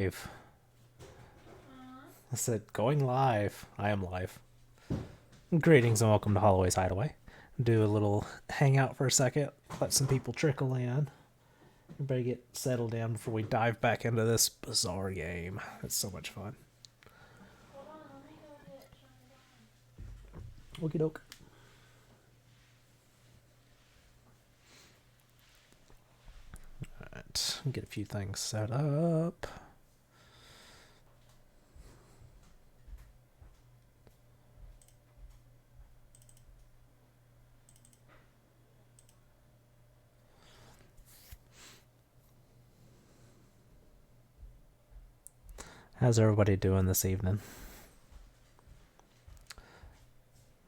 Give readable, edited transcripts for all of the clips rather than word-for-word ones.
Live. I said going live. I am live. Greetings and welcome to Holloway's Hideaway. Do a little hangout for a second. Let some people trickle in. Everybody get settled down before we dive back into this bizarre game. It's so much fun. Okie doke. Alright, get a few things set up. How's everybody doing this evening?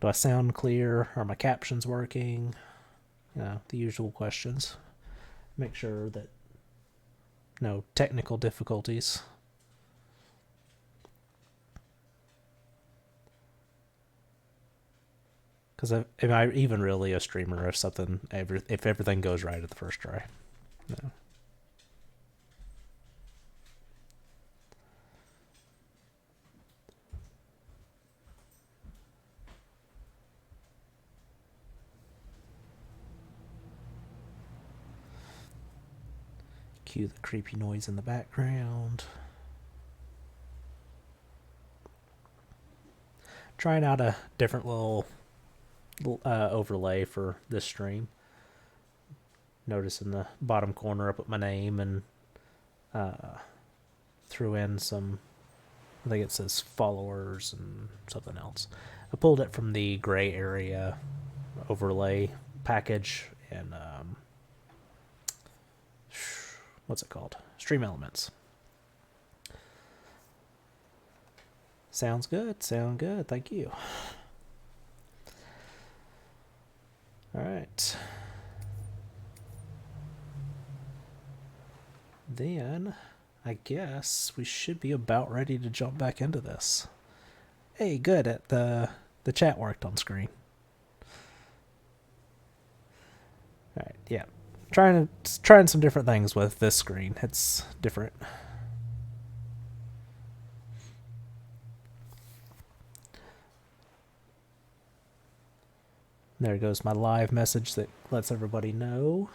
Do I sound clear? Are my captions working? The usual questions. Make sure that no technical difficulties. Because am I even really a streamer if if everything goes right at the first try? No. Cue the creepy noise in the background. Trying out a different little overlay for this stream. Notice in the bottom corner I put my name and threw in some, I think it says followers and something else. I pulled it from the gray area overlay package and what's it called? Stream Elements. Sounds good. Sound good. Thank you. All right. Then I guess we should be about ready to jump back into this. Hey, good. At the chat worked on screen. All right. Yeah. Trying some different things with this screen. It's different. There goes my live message that lets everybody know.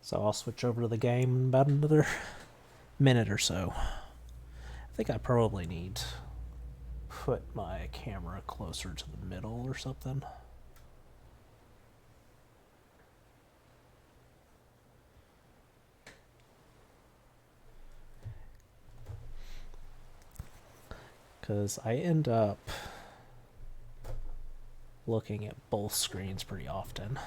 So I'll switch over to the game in about another minute or so. I think I probably need to put my camera closer to the middle or something. Because I end up looking at both screens pretty often.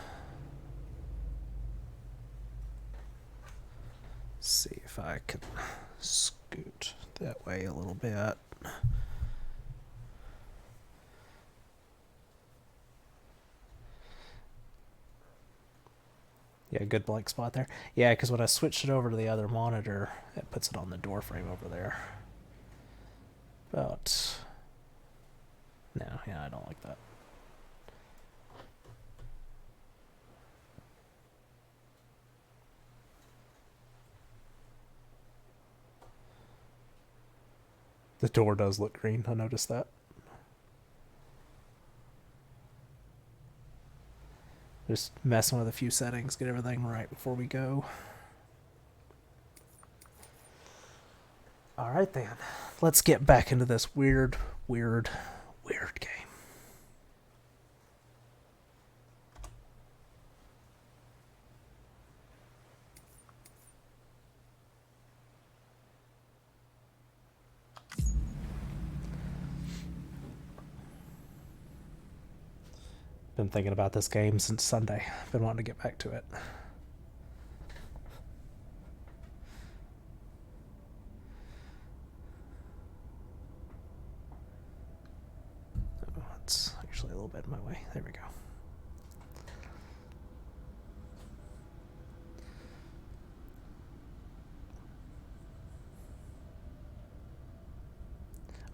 Let's see if I can scoot that way a little bit. Yeah, good blank spot there. Yeah, because when I switched it over to the other monitor, it puts it on the door frame over there. But no, yeah, I don't like that. The door does look green. I noticed that. Just messing with a few settings, get everything right before we go. All right, then. Let's get back into this weird game. Been thinking about this game since Sunday. Been wanting to get back to it. Oh, it's actually a little bit in my way. There we go.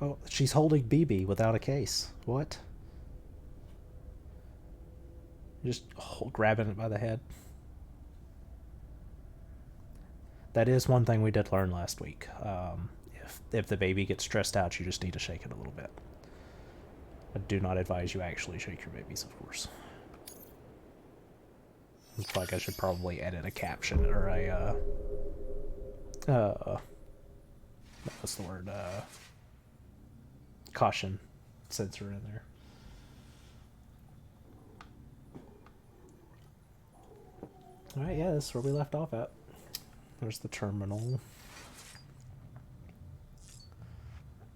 Oh, she's holding BB without a case. What? Just grabbing it by the head. That is one thing we did learn last week. If the baby gets stressed out, you just need to shake it a little bit. I do not advise you actually shake your babies, of course. Looks like I should probably edit a caption or what's the word? Caution sensor in there. Alright, yeah, that's where we left off at. There's the terminal.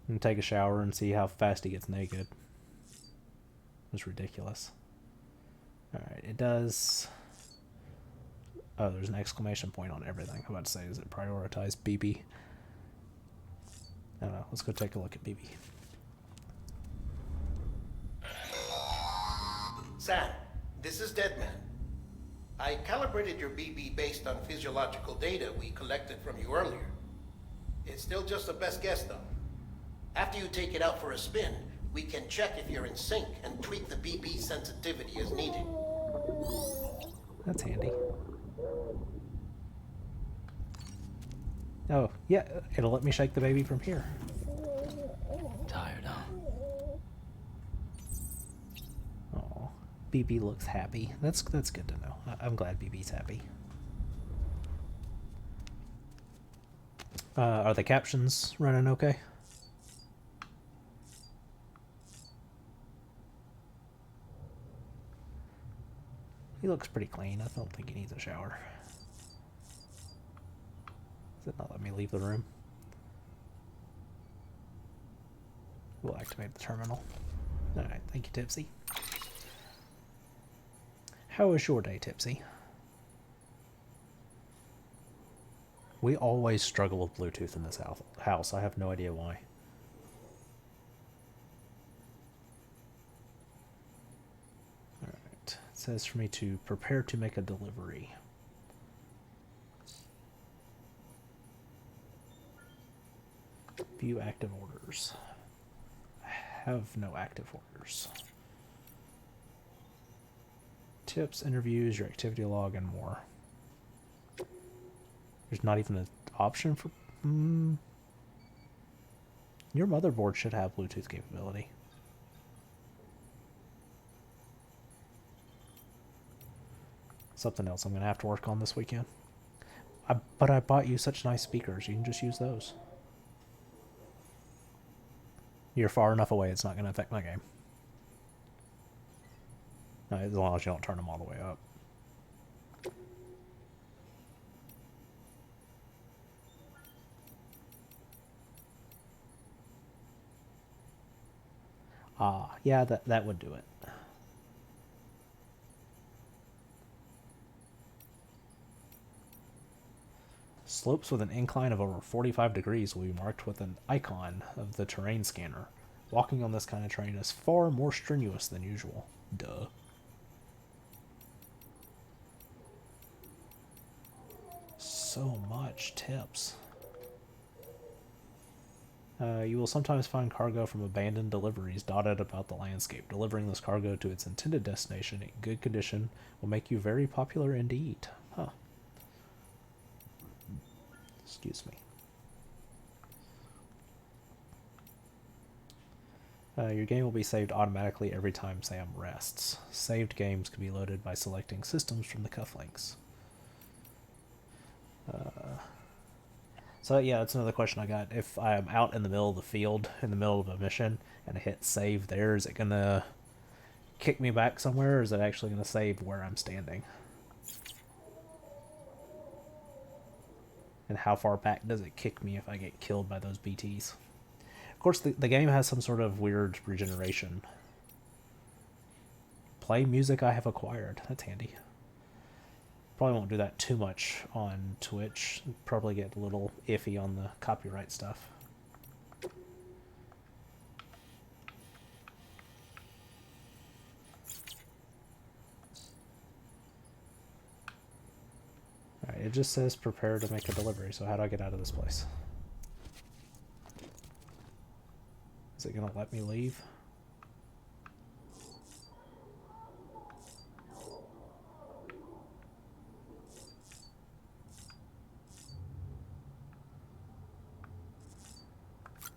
And take a shower and see how fast he gets naked. It's ridiculous. Alright, it does... Oh, there's an exclamation point on everything. I'm about to say, is it prioritized BB? I don't know. Let's go take a look at BB. Sam, this is Deadman. I calibrated your BB based on physiological data we collected from you earlier. It's still just a best guess, though. After you take it out for a spin, we can check if you're in sync and tweak the BB sensitivity as needed. That's handy. Oh, yeah, it'll let me shake the baby from here. Tired, huh? Oh, BB looks happy. That's good to know. I'm glad BB's happy. Are the captions running okay? He looks pretty clean. I don't think he needs a shower. Does it not let me leave the room? We'll activate the terminal. Alright, thank you, Tipsy. How was your day, Tipsy? We always struggle with Bluetooth in this house. I have no idea why. Alright, it says for me to prepare to make a delivery. View active orders. I have no active orders. Tips, interviews, your activity log, and more. There's not even an option for... Your motherboard should have Bluetooth capability. Something else I'm going to have to work on this weekend. But I bought you such nice speakers. You can just use those. You're far enough away, it's not going to affect my game. As long as you don't turn them all the way up. Ah, yeah, that would do it. Slopes with an incline of over 45 degrees will be marked with an icon of the terrain scanner. Walking on this kind of terrain is far more strenuous than usual. Duh. So much tips. You will sometimes find cargo from abandoned deliveries dotted about the landscape. Delivering this cargo to its intended destination in good condition will make you very popular indeed. Huh. Excuse me. Your game will be saved automatically every time Sam rests. Saved games can be loaded by selecting systems from the cufflinks. So yeah, that's another question I got. If I'm out in the middle of the field, in the middle of a mission, and I hit save there, is it going to kick me back somewhere, or is it actually going to save where I'm standing? And how far back does it kick me if I get killed by those BTs? Of course, the game has some sort of weird regeneration. Play music I have acquired. That's handy. Probably won't do that too much on Twitch. Probably get a little iffy on the copyright stuff. Alright, it just says prepare to make a delivery, so how do I get out of this place? Is it gonna let me leave?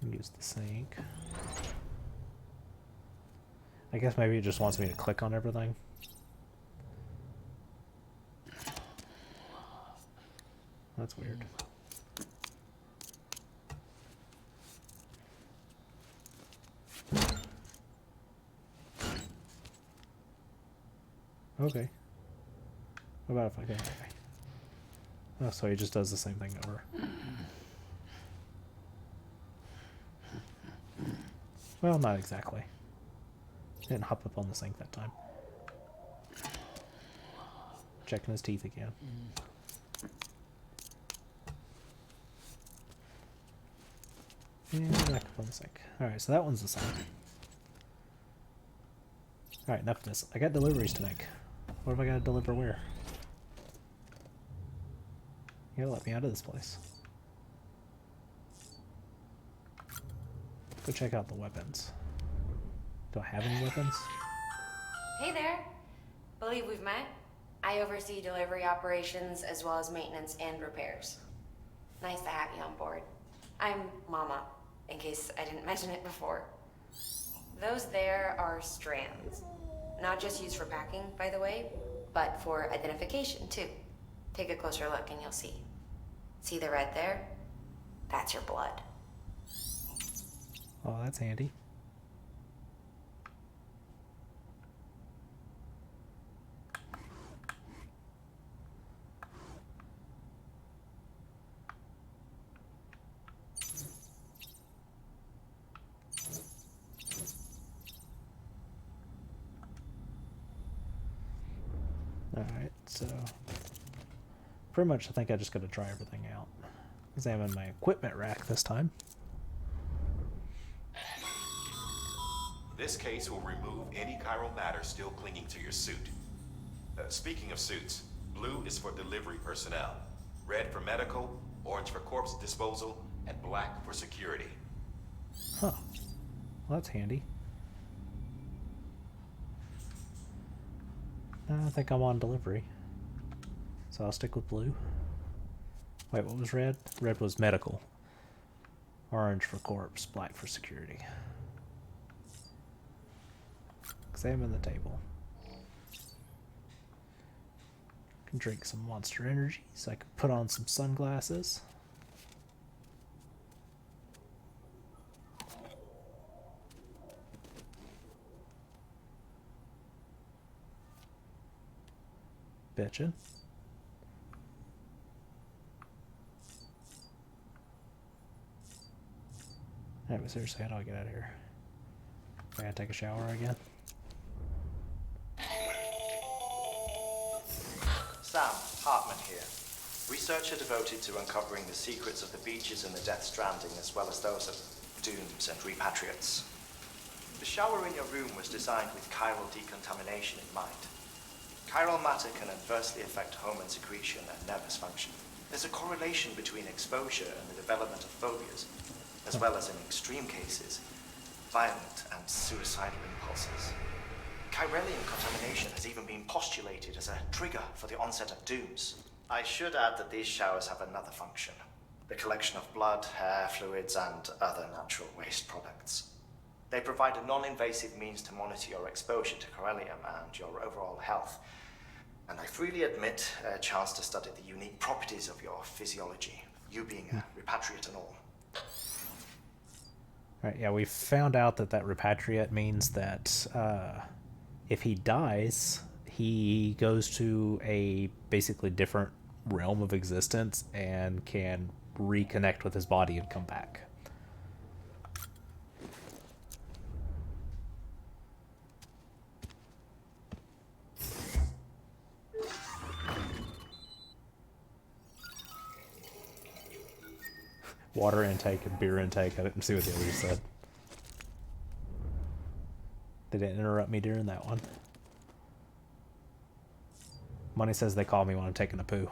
Use the sink. I guess maybe it just wants me to click on everything. That's weird. Okay. What about if I go? Okay. Oh, so he just does the same thing over. Well, not exactly. Didn't hop up on the sink that time. Checking his teeth again. And back up on the sink. Alright, so that one's the same. Alright, enough of this. I got deliveries to make. What have I got to deliver where? You gotta let me out of this place. Go check out the weapons. Do I have any weapons? Hey there. Believe we've met. I oversee delivery operations as well as maintenance and repairs. Nice to have you on board. I'm Mama, in case I didn't mention it before. Those there are strands. Not just used for packing, by the way, but for identification too. Take a closer look and you'll see. See the red there? That's your blood. Oh, that's handy. Alright, so pretty much I think I just gotta try everything out. Examine my equipment rack this time. This case will remove any chiral matter still clinging to your suit. Speaking of suits, blue is for delivery personnel, red for medical, orange for corpse disposal, and black for security. Huh. Well, that's handy. I think I'm on delivery. So I'll stick with blue. Wait, what was red? Red was medical. Orange for corpse, black for security. Examine the table. Can drink some Monster Energy, so I can put on some sunglasses. Betcha. Alright, but seriously, how do I get out of here? I gotta take a shower again? Sam, Hartman here. Researcher devoted to uncovering the secrets of the beaches in the Death Stranding, as well as those of dooms and repatriates. The shower in your room was designed with chiral decontamination in mind. Chiral matter can adversely affect hormone secretion and nervous function. There's a correlation between exposure and the development of phobias, as well as in extreme cases, violent and suicidal impulses. Chiralian contamination has even been postulated as a trigger for the onset of dooms. I should add that these showers have another function: the collection of blood, hair, fluids, and other natural waste products. They provide a non-invasive means to monitor your exposure to chiralium and your overall health. And I freely admit a chance to study the unique properties of your physiology, you being a repatriate and all. Right, yeah, we found out that repatriate means that if he dies, he goes to a basically different realm of existence and can reconnect with his body and come back. Water intake and beer intake. I didn't see what the others said. They didn't interrupt me during that one. Money says they call me when I'm taking a poo.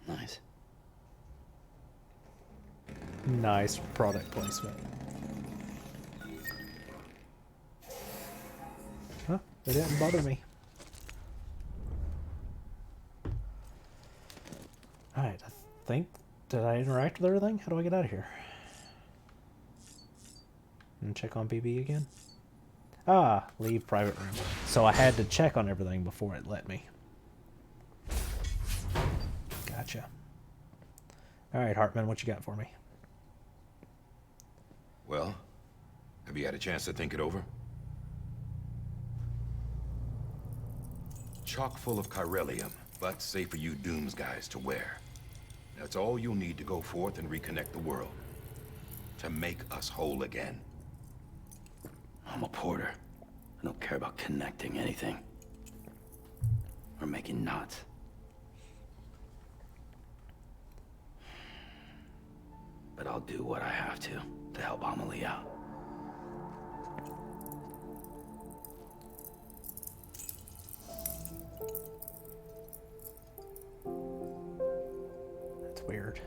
Nice. Nice product placement. Huh? It didn't bother me. Alright, I think... Did I interact with everything? How do I get out of here? And check on BB again? Ah, leave private room. So I had to check on everything before it let me. Gotcha. Alright, Hartman, what you got for me? Well, have you had a chance to think it over? Chock full of chiralium, but safe for you Dooms guys to wear. That's all you'll need to go forth and reconnect the world. To make us whole again. I'm a porter. I don't care about connecting anything. Or making knots. But I'll do what I have to help Amelie out. That's weird.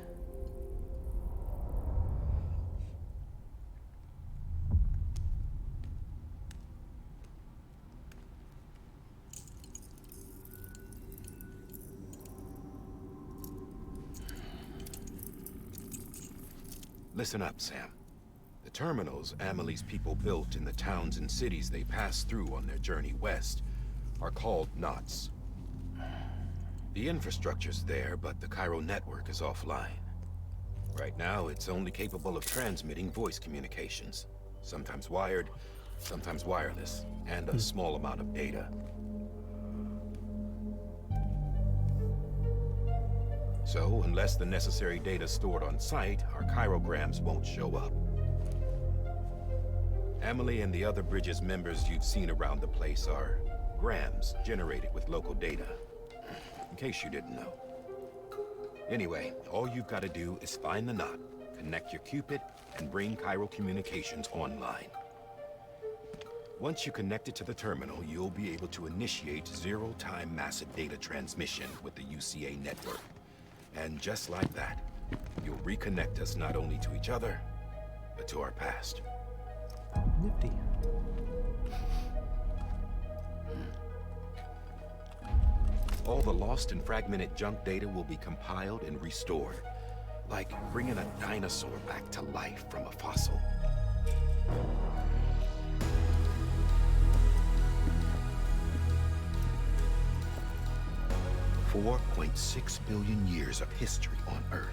Listen up, Sam. The terminals Amelie's people built in the towns and cities they passed through on their journey west are called knots. The infrastructure's there, but the Cairo network is offline. Right now, it's only capable of transmitting voice communications. Sometimes wired, sometimes wireless, and a small amount of data. So, unless the necessary data stored on site, our chirograms won't show up. Amelie and the other Bridges members you've seen around the place are grams generated with local data. In case you didn't know. Anyway, all you've got to do is find the knot, connect your Cupid, and bring Cairo communications online. Once you connect it to the terminal, you'll be able to initiate zero-time massive data transmission with the UCA network. And just like that, you'll reconnect us not only to each other, but to our past. Nifty. All the lost and fragmented junk data will be compiled and restored. Like bringing a dinosaur back to life from a fossil. $4.6 billion years of history on Earth.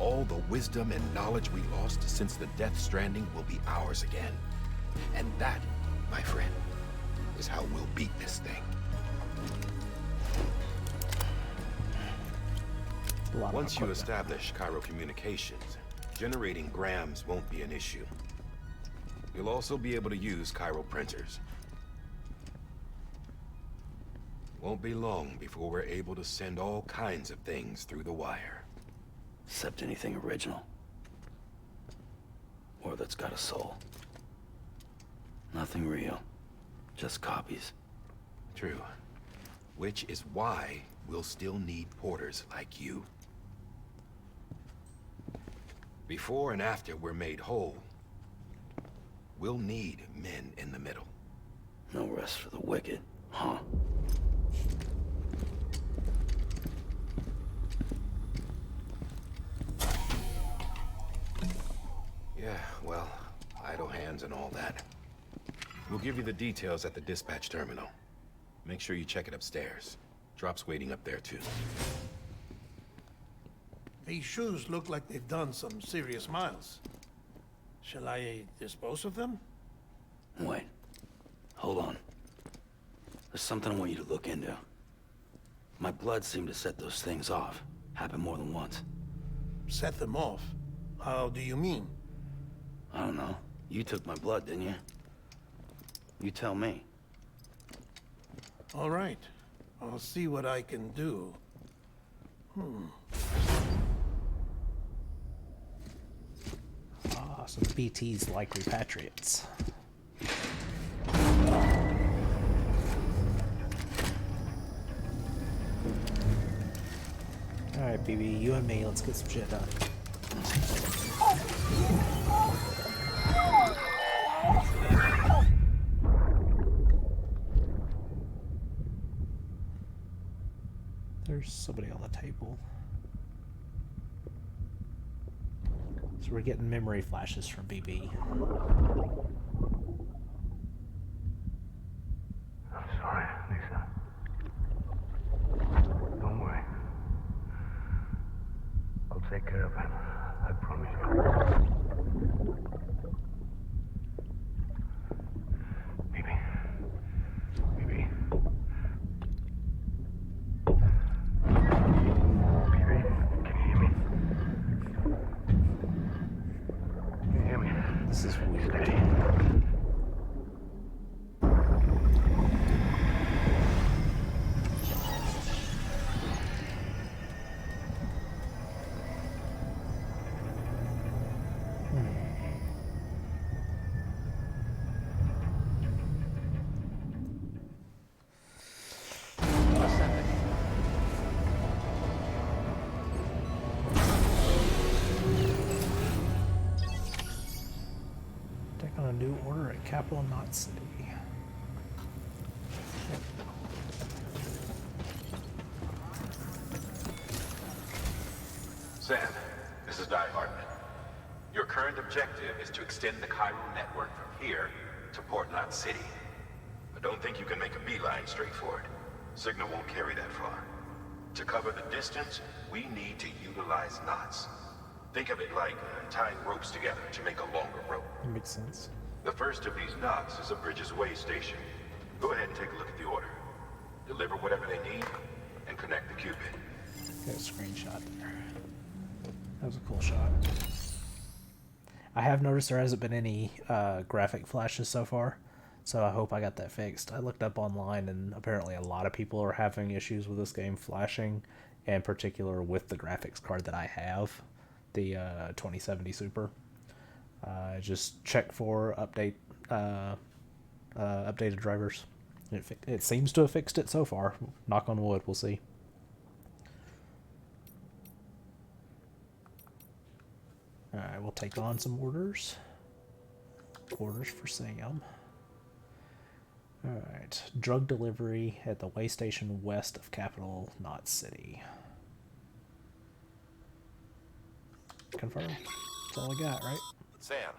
All the wisdom and knowledge we lost since the Death Stranding will be ours again. And that, my friend, is how we'll beat this thing. Once you establish Cairo communications, generating grams won't be an issue. You'll also be able to use Cairo printers. Won't be long before we're able to send all kinds of things through the wire. Except anything original. Or that's got a soul. Nothing real. Just copies. True. Which is why we'll still need porters like you. Before and after we're made whole, we'll need men in the middle. No rest for the wicked, huh? Yeah, well, idle hands and all that. We'll give you the details at the dispatch terminal. Make sure you check it upstairs. Drop's waiting up there, too. These shoes look like they've done some serious miles. Shall I dispose of them? Wait. Hold on. There's something I want you to look into. My blood seemed to set those things off. Happened more than once. Set them off? How do you mean? I don't know. You took my blood, didn't you? You tell me. All right. I'll see what I can do. Ah, some BTs like repatriates. Alright, BB, you and me, let's get some shit done. There's somebody on the table. So we're getting memory flashes from BB. I'm sorry, Lisa. Don't worry. I'll take care of it. I promise you. Baby. Baby. Baby, can you hear me? Can you hear me? This is weird. Steady. Take on a new order at Capital Knot City. Sam, this is Di Hartman. Your current objective is to extend the chiral network from here to Port Knot City. I don't think you can make a beeline straight for it. Signal won't carry that far. To cover the distance, we need to utilize knots. Think of it like tying ropes together to make a longer rope. That makes sense. The first of these knots is a Bridges Way station. Go ahead and take a look at the order. Deliver whatever they need, and connect the Cupid. Got a screenshot there. That was a cool shot. I have noticed there hasn't been any graphic flashes so far, so I hope I got that fixed. I looked up online, and apparently a lot of people are having issues with this game flashing, in particular with the graphics card that I have, the 2070 Super. Just check for updated drivers. It seems to have fixed it so far. Knock on wood, we'll see. Alright, we'll take on some orders. Orders for Sam. Alright, drug delivery at the way station west of Capital Knot City. Confirm. That's all I got, right? Sam,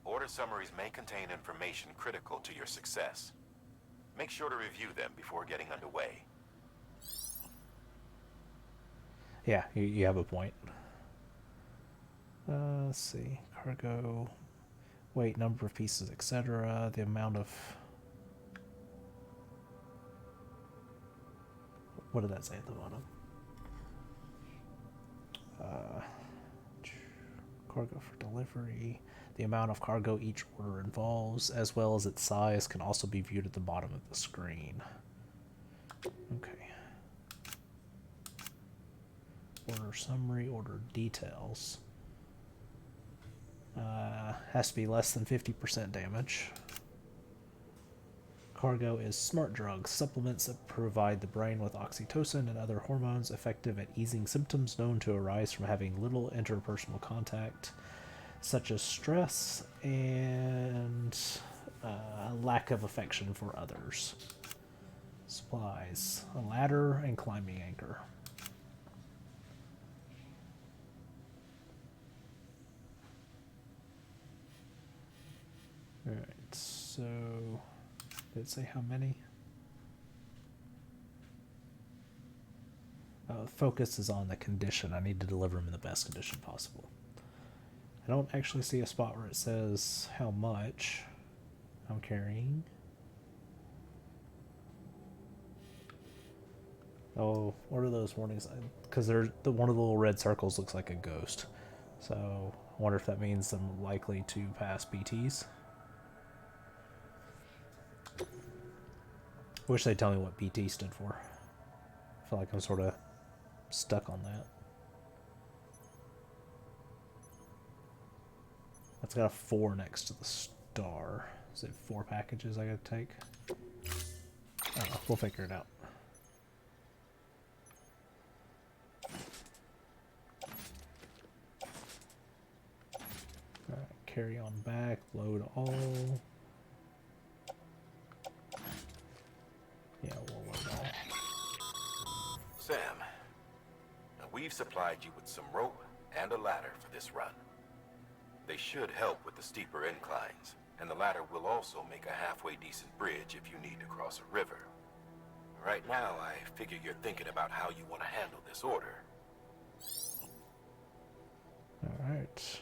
order summaries may contain information critical to your success. Make sure to review them before getting underway. Yeah, you have a point. Let's see. Cargo, weight, number of pieces, etc. The amount of... What did that say at the bottom? Cargo for delivery. The amount of cargo each order involves, as well as its size, can also be viewed at the bottom of the screen. Okay. Order summary, order details. Has to be less than 50% damage. Cargo is smart drugs, supplements that provide the brain with oxytocin and other hormones effective at easing symptoms known to arise from having little interpersonal contact, such as stress and a lack of affection for others. Supplies, a ladder and climbing anchor. Alright, so did it say how many? Focus is on the condition. I need to deliver them in the best condition possible. I don't actually see a spot where it says how much I'm carrying. Oh, what are those warnings? Because one of the little red circles looks like a ghost. So I wonder if that means I'm likely to pass BTs. Wish they'd tell me what BT stood for. I feel like I'm sort of stuck on that. That's got a 4 next to the star. Is it 4 packages I gotta take? I don't know. We'll figure it out. Alright, carry on back, load all. Yeah, we'll load all. supplied you with some rope and a ladder for this run. They should help with the steeper inclines, and the ladder will also make a halfway decent bridge if you need to cross a river. Right now, I figure you're thinking about how you want to handle this order. Alright.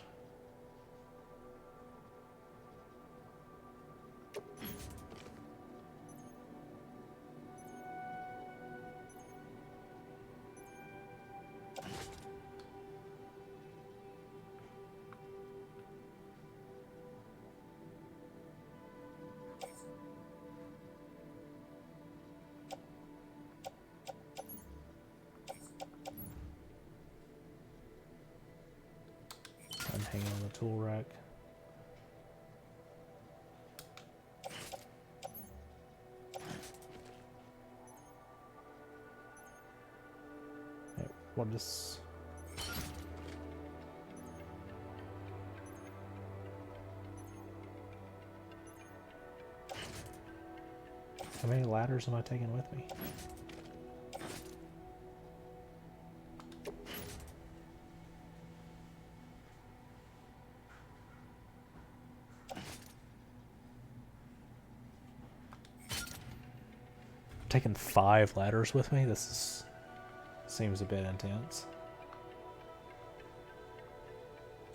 I'm hanging on the tool rack. Hey, what is... How many ladders am I taking with me? Taking 5 ladders with me? Seems a bit intense.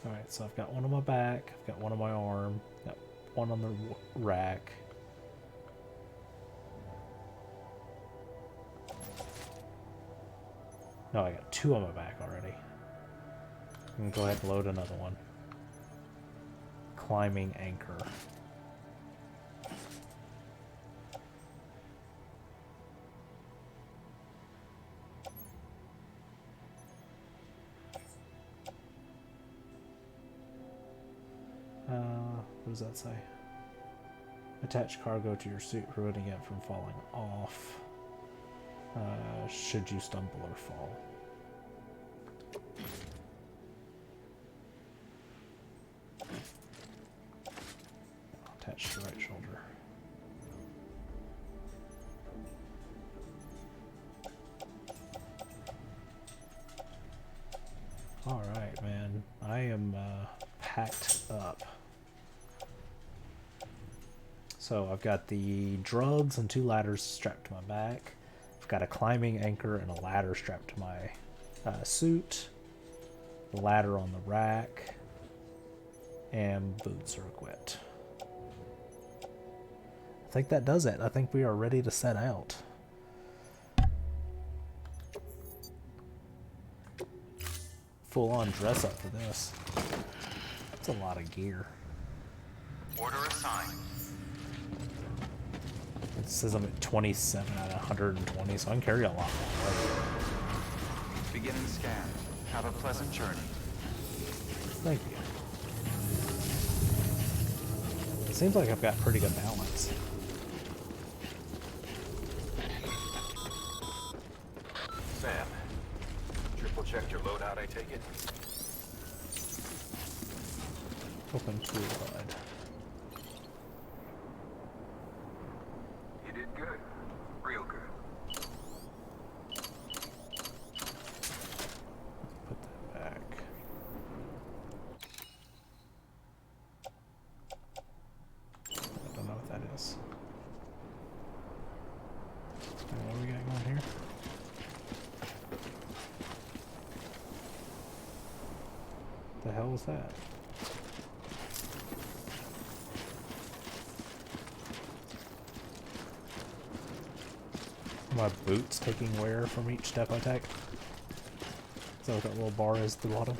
Alright, so I've got one on my back, I've got one on my arm, got one on the rack. No, I got 2 on my back already. I'm gonna go ahead and load another one. Climbing anchor. What does that say? Attach cargo to your suit, preventing it from falling off. Should you stumble or fall. Attach to the right shoulder. Alright, man. I am packed up. So I've got the drugs and 2 ladders strapped to my back. I've got a climbing anchor and a ladder strapped to my suit. The ladder on the rack. And boots are equipped. I think that does it. I think we are ready to set out. Full on dress up for this. That's a lot of gear. Order assigned. It says I'm at 27 out of 120, so I can carry a lot more. Beginning scan. Have a pleasant journey. Thank you. Seems like I've got pretty good balance. Sam, triple checked your loadout, I take it? Open tool HUD. You did good. Real good. Put that back. I don't know what that is. What do we got going here? The hell was that? My boots taking wear from each step I take. So that little bar is at the bottom.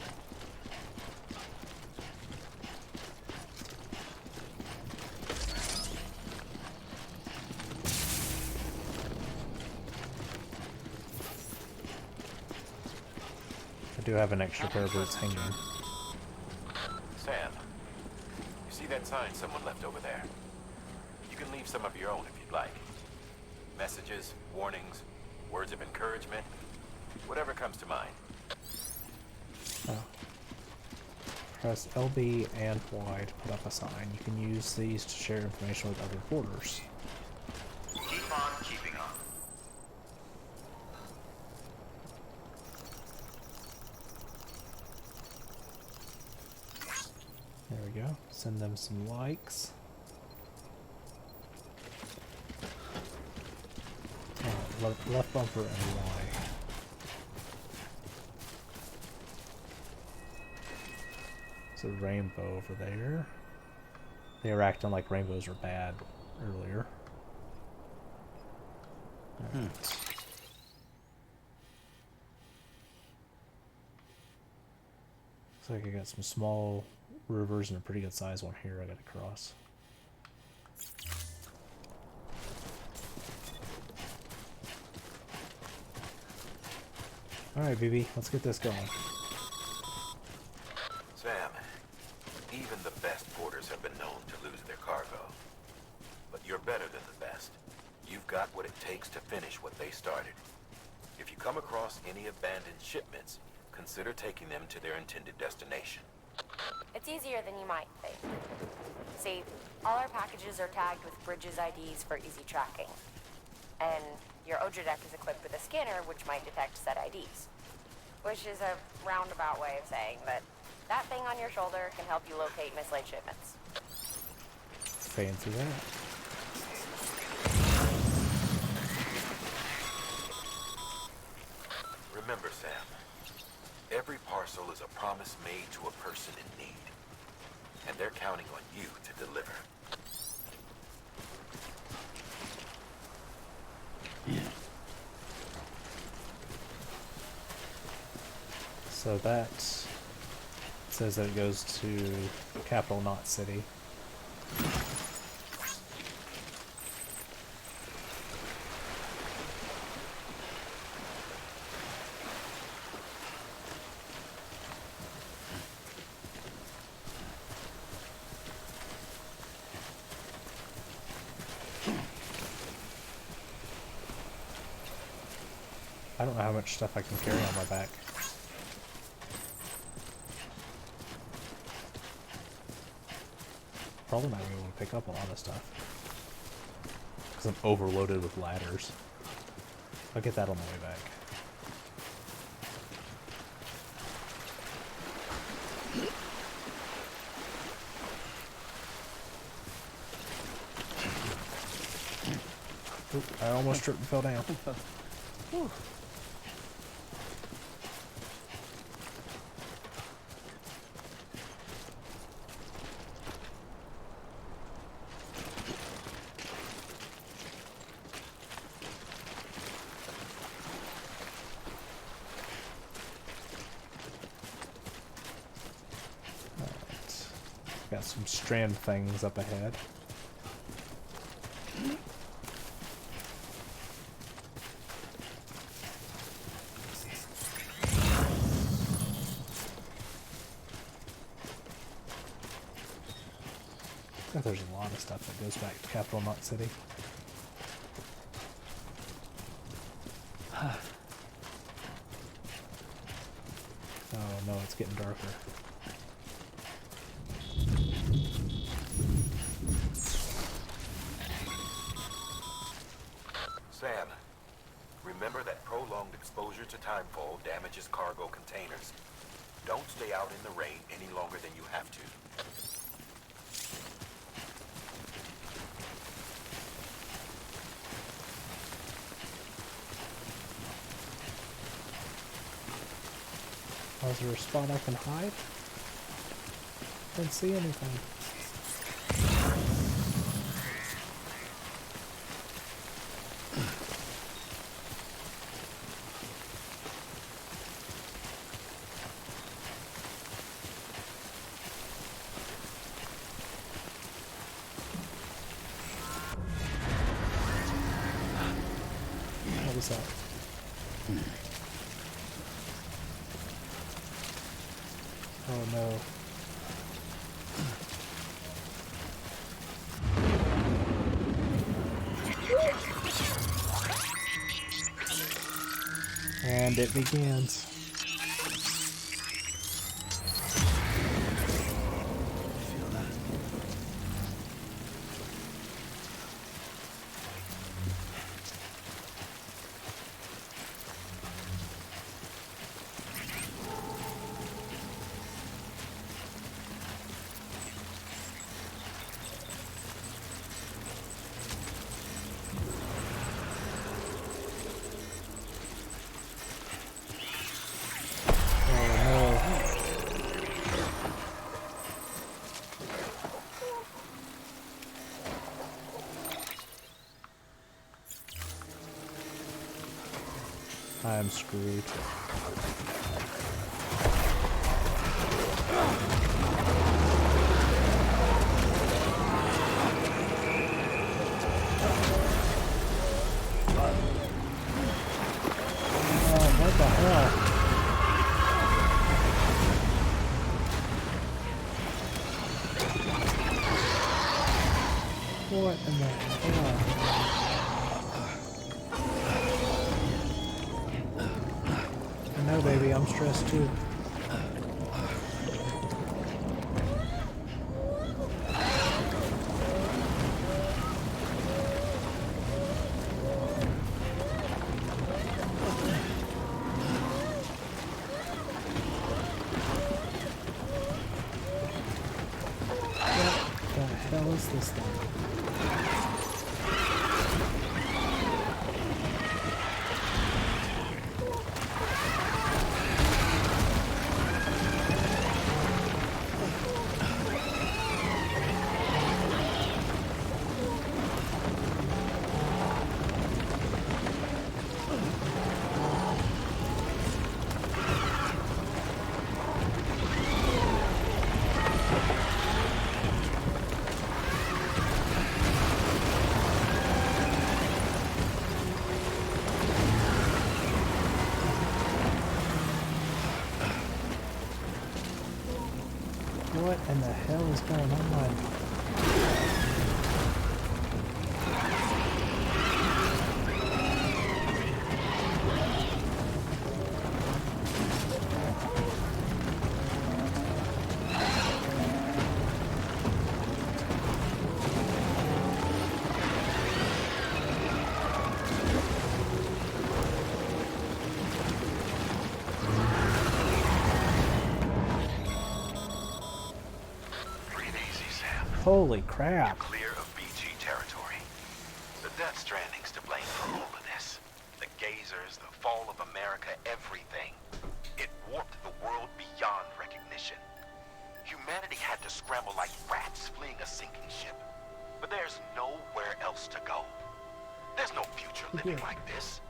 I do have an extra pair of boots hanging. Sam, you see that sign someone left over there? You can leave some of your own if you'd like. Messages, warnings, words of encouragement, whatever comes to mind. Oh. Press LB and Y to put up a sign. You can use these to share information with other porters. Keep on keeping on. go. Send them some likes. Oh, left bumper and Y. There's a rainbow over there. They were acting like rainbows were bad earlier. Alright. Looks like I got some small rivers and a pretty good sized one here I gotta cross. Alright, BB, let's get this going. Sam, even the best porters have been known to lose their cargo. But you're better than the best. You've got what it takes to finish what they started. If you come across any abandoned shipments, consider taking them to their intended destination. It's easier than you might think. See, all our packages are tagged with Bridges IDs for easy tracking. And your Odra deck is equipped with a scanner which might detect said IDs. Which is a roundabout way of saying that that thing on your shoulder can help you locate mislaid shipments. Fancy that. Remember, Sam, every parcel is a promise made to a person in need. And they're counting on you to deliver. So that says that it goes to Capital Knot City. I don't know how much stuff I can carry on my back. Probably not going to be able to pick up a lot of stuff. Because I'm overloaded with ladders. I'll get that on the way back. Oop, I almost tripped and fell down. Whew. Got some strand things up ahead. I think there's a lot of stuff that goes back to Capital Knot City. Oh no, it's getting darker. Sam, remember that prolonged exposure to timefall damages cargo containers. Don't stay out in the rain any longer than you have to. Is there a spot I can hide? Don't see anything. What is that? Oh no. And it begins. Feel that? I'm screwed. What the hell? What in the hell? I know, baby, I'm stressed too. What the hell is this thing? What in the hell is going on? Holy crap. Clear of BG territory. The Death Stranding's to blame for all of this. The gazers, the fall of America, everything. It warped the world beyond recognition. Humanity had to scramble like rats fleeing a sinking ship. But there's nowhere else to go. There's no future living like this.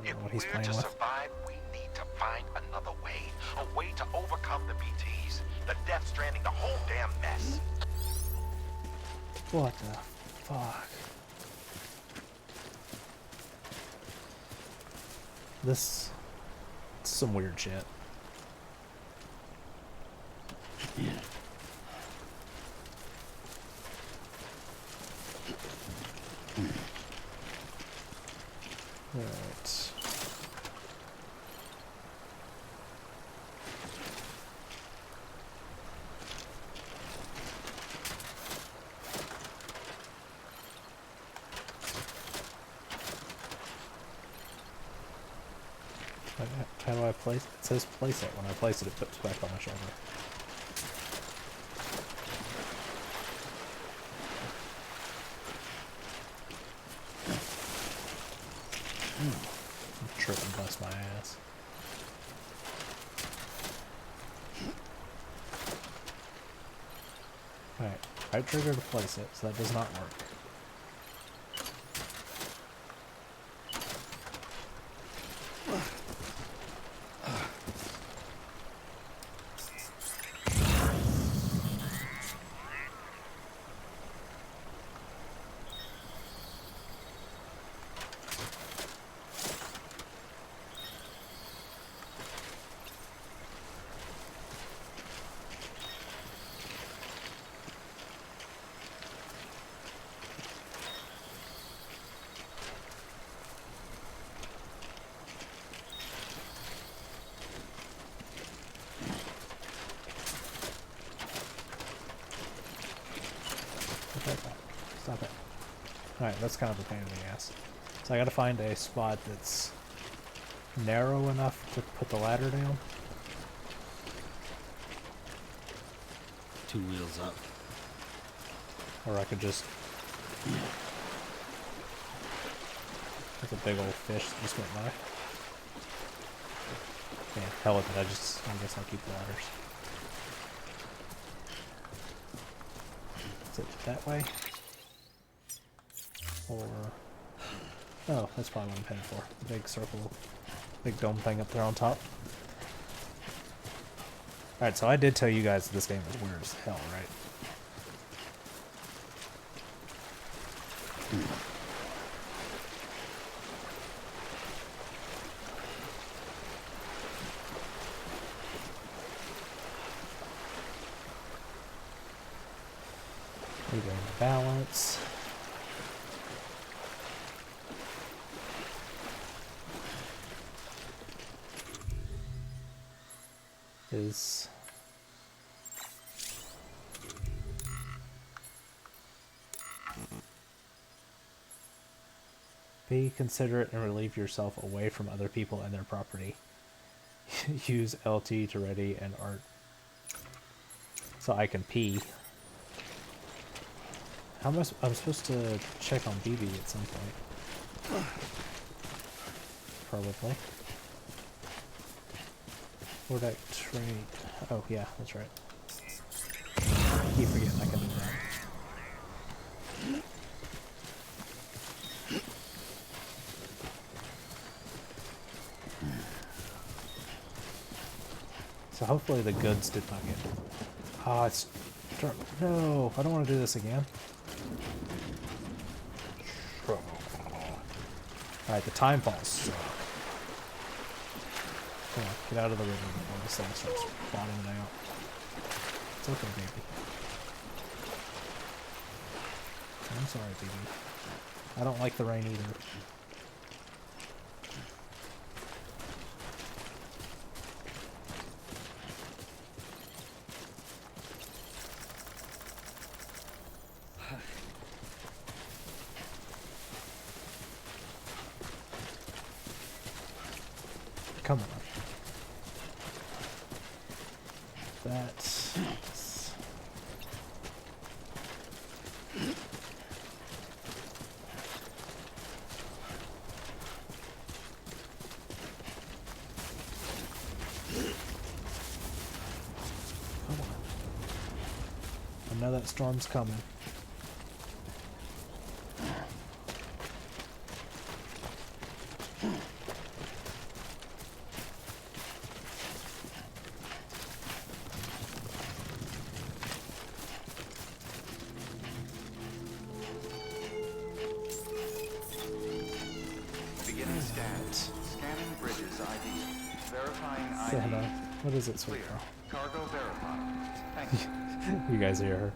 If we're to survive, we need to find another way. A way to overcome the BTs, the Death Stranding, the whole damn mess. What the fuck? This is some weird shit. Right. How do I place it? It says place it. When I place it, it puts back on my shoulder. I'm tripping, bust my ass. Alright, right trigger to place it, so that does not work. Stop it. Alright, that's kind of a pain in the ass. So I gotta find a spot that's narrow enough to put the ladder down. 2 wheels up. Or I could just... That's a big old fish that just went by. Yeah, hell with it, I guess I'll keep the ladders. Is it that way? Or... Oh, that's probably what I'm heading for. The big circle Big dome thing up there on top. Alright, so I did tell you guys this game is weird as hell, right? Regain balance. Is be considerate and relieve yourself away from other people and their property. Use LT to ready and art. So I can pee. How am I'm supposed to check on BB at some point? Probably. Vortex trait. Oh yeah, that's right. I keep forgetting I can do that. So hopefully the goods did not get... Ah, it's... No, I don't want to do this again. Alright, the time falls suck. Come on, get out of the river before this thing starts bottoming out. It's okay, baby. I'm sorry, baby. I don't like the rain either. Come on. That's... Come on. I know that storm's coming. Beginning scan. Scanning bridges ID. Verifying ID. Santa, what is it, sweet Clear. girl? Cargo verified. Thank you. You guys hear her.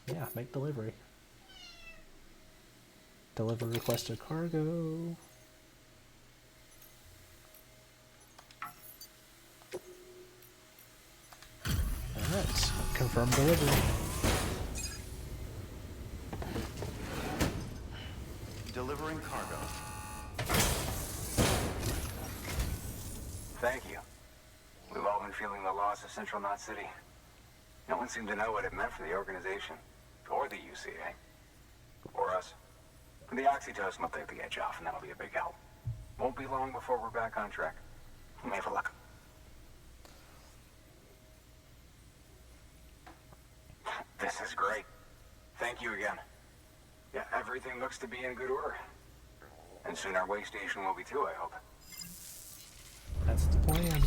Yeah, make delivery. Deliver requested cargo. Alright, confirm delivery. Delivering cargo. Thank you. We've all been feeling the loss of Central Knot City. No one seemed to know what it meant for the organization, or the UCA, or us. The oxytocin will take the edge off, and that'll be a big help. Won't be long before we're back on track. May have a luck. This is great. Thank you again. Yeah, everything looks to be in good order. And soon our way station will be too, I hope. That's the plan.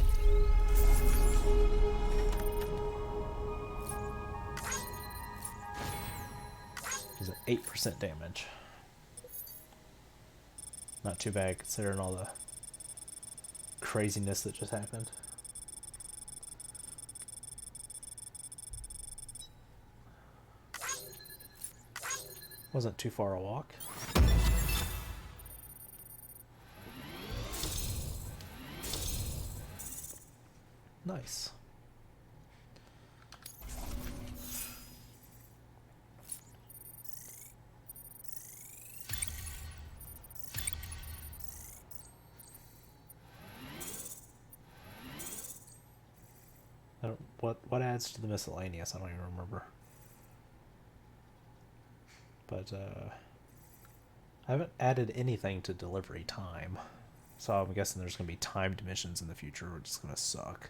Is it 8% damage? Not too bad considering all the craziness that just happened. Wasn't too far a walk. Nice. I don't, what adds to the miscellaneous? I don't even remember. But I haven't added anything to delivery time. So I'm guessing there's going to be timed missions in the future, which is going to suck.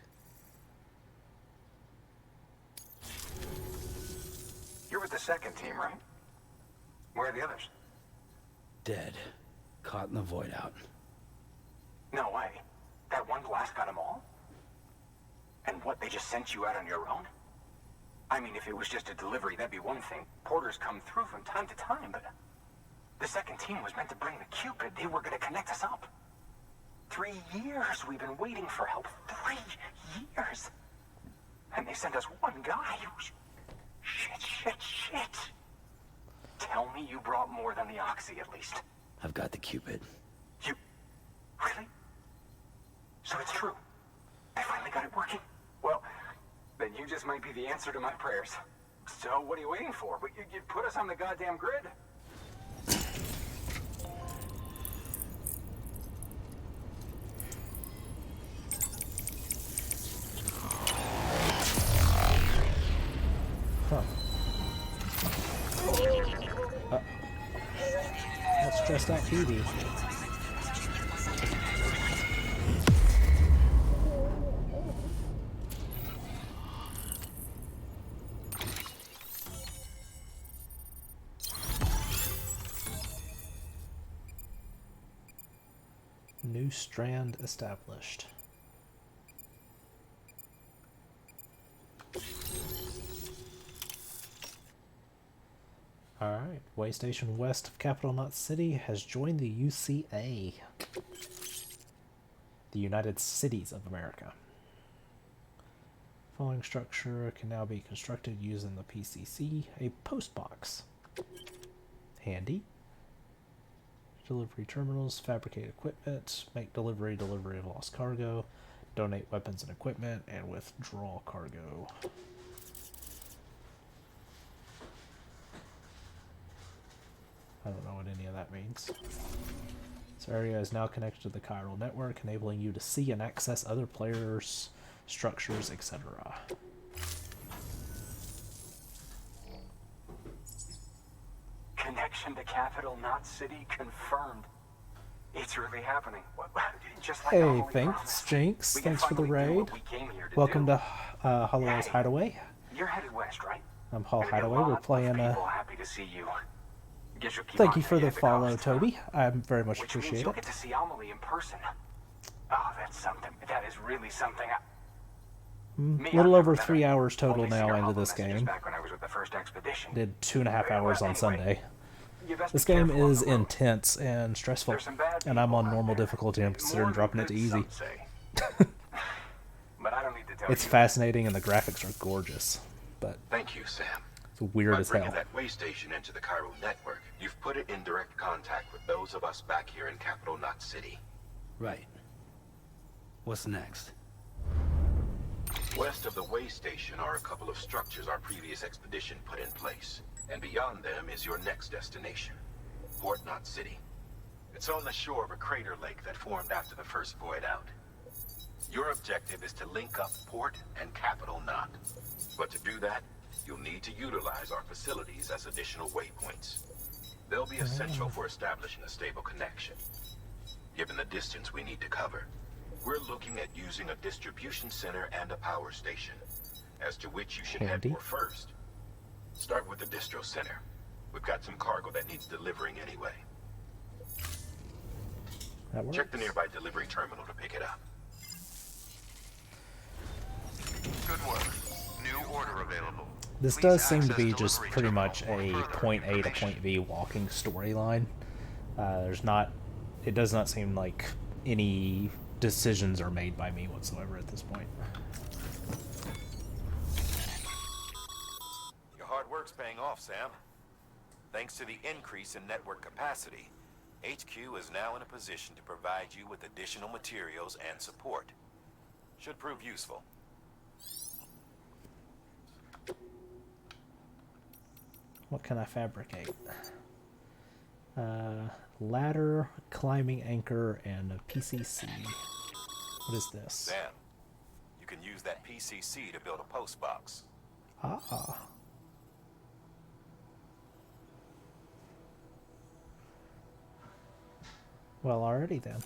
You're with second team, right? Where are the others? Dead. Caught in the void out. No way. That one blast got them all? And what, they just sent you out on your own? I mean, if it was just a delivery, that'd be one thing. Porters come through from time to time, but the second team was meant to bring the Cupid. They were gonna connect us up. 3 years we've been waiting for help. 3 years. And they sent us one guy. Shit. Tell me you brought more than the Oxy, at least. I've got the Cupid. You... Really? So it's true. They finally got it working. Well, then you just might be the answer to my prayers. So what are you waiting for? You put us on the goddamn grid. Huh. That's stressed out Phoebe. New strand established. Alright, way station west of Capital Knot City has joined the UCA, the United Cities of America. Following structure can now be constructed using the PCC, a post box. Handy. Delivery terminals, fabricate equipment, make delivery of lost cargo, donate weapons and equipment, and withdraw cargo. I don't know what any of that means. This area is now connected to the chiral network, enabling you to see and access other players, structures, etc. Connection to Capital Knot City confirmed. It's really happening. Just like Hey, Amelie thanks, promised. Jinx. We can Thanks for the finally do raid. what we came here to Welcome do. to Holloway's Hey. Hideaway. You're headed west, right? I'm Paul Gonna get Hideaway. We're lots of playing. people happy to see you. Guess you'll keep Thank on you for paying the follow, cost, huh? Toby. I very much Which means appreciate you'll it. get to see Amelie in person. Oh, that's something. That is really something. A Me, little I've over never 3 met her. hours total Only seen now her into hollow this messages game. Back when I was with the first expedition. Did 2.5 hours Well, on anyway, Sunday. you best This be game careful on is the road. intense and stressful, There's some bad and I'm on people out normal there. difficulty. I'm considering More dropping it to than easy. some say. But I don't need to tell It's you. fascinating and the graphics are gorgeous, but Thank you, Sam. it's weird By as bringing hell. that way station into the chiral network, you've put it in direct contact with those of us back here in Capital Knot City. Right. What's next? West of the way station are a couple of structures our previous expedition put in place. And beyond them is your next destination, Port Knot City. It's on the shore of a crater lake that formed after the first void out. Your objective is to link up Port and Capital Knot. But to do that, you'll need to utilize our facilities as additional waypoints. They'll be essential for establishing a stable connection. Given the distance we need to cover, we're looking at using a distribution center and a power station, as to which you should Handy. head for first. Start with the distro center. We've got some cargo that needs delivering anyway. That works. Check the nearby delivery terminal to pick it up. Good work. New order available. This Please does seem to access be just delivery pretty terminal much for a further point A to information. point B walking storyline. It does not seem like any decisions are made by me whatsoever at this point. Your hard work's paying off, Sam. Thanks to the increase in network capacity, HQ is now in a position to provide you with additional materials and support. Should prove useful. What can I fabricate? Ladder, climbing anchor, and a PCC. What is this? Sam, you can use that PCC to build a post box. Ah. Well, alrighty then.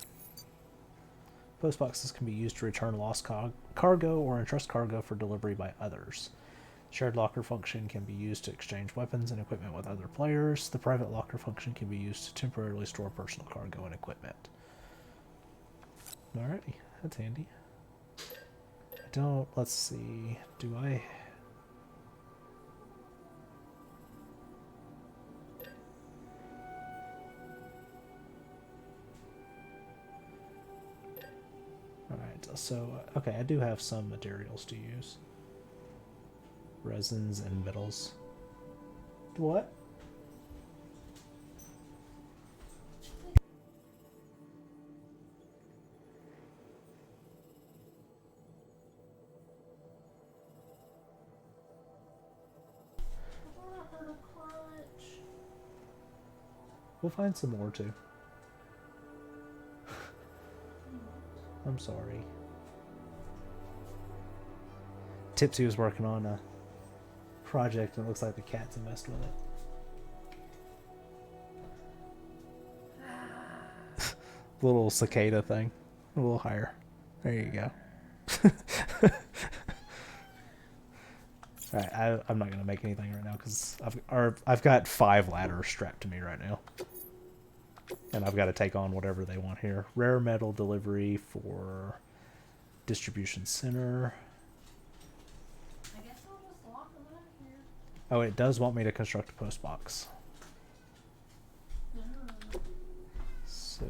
Post boxes can be used to return lost cargo or entrust cargo for delivery by others. Shared locker function can be used to exchange weapons and equipment with other players. The private locker function can be used to temporarily store personal cargo and equipment. Alrighty, that's handy. I don't, let's see, do I... Alright, so, okay, I do have some materials to use. Resins and metals. What? We'll find some more too. I'm sorry. Tipsy was working on a project and it looks like the cats messed with it. Little cicada thing. A little higher. There you go. Alright, I'm not going to make anything right now because I've got 5 ladders strapped to me right now. And I've got to take on whatever they want here. Rare metal delivery for distribution center. I guess I'll just lock them out here. Oh, it does want me to construct a post box. So...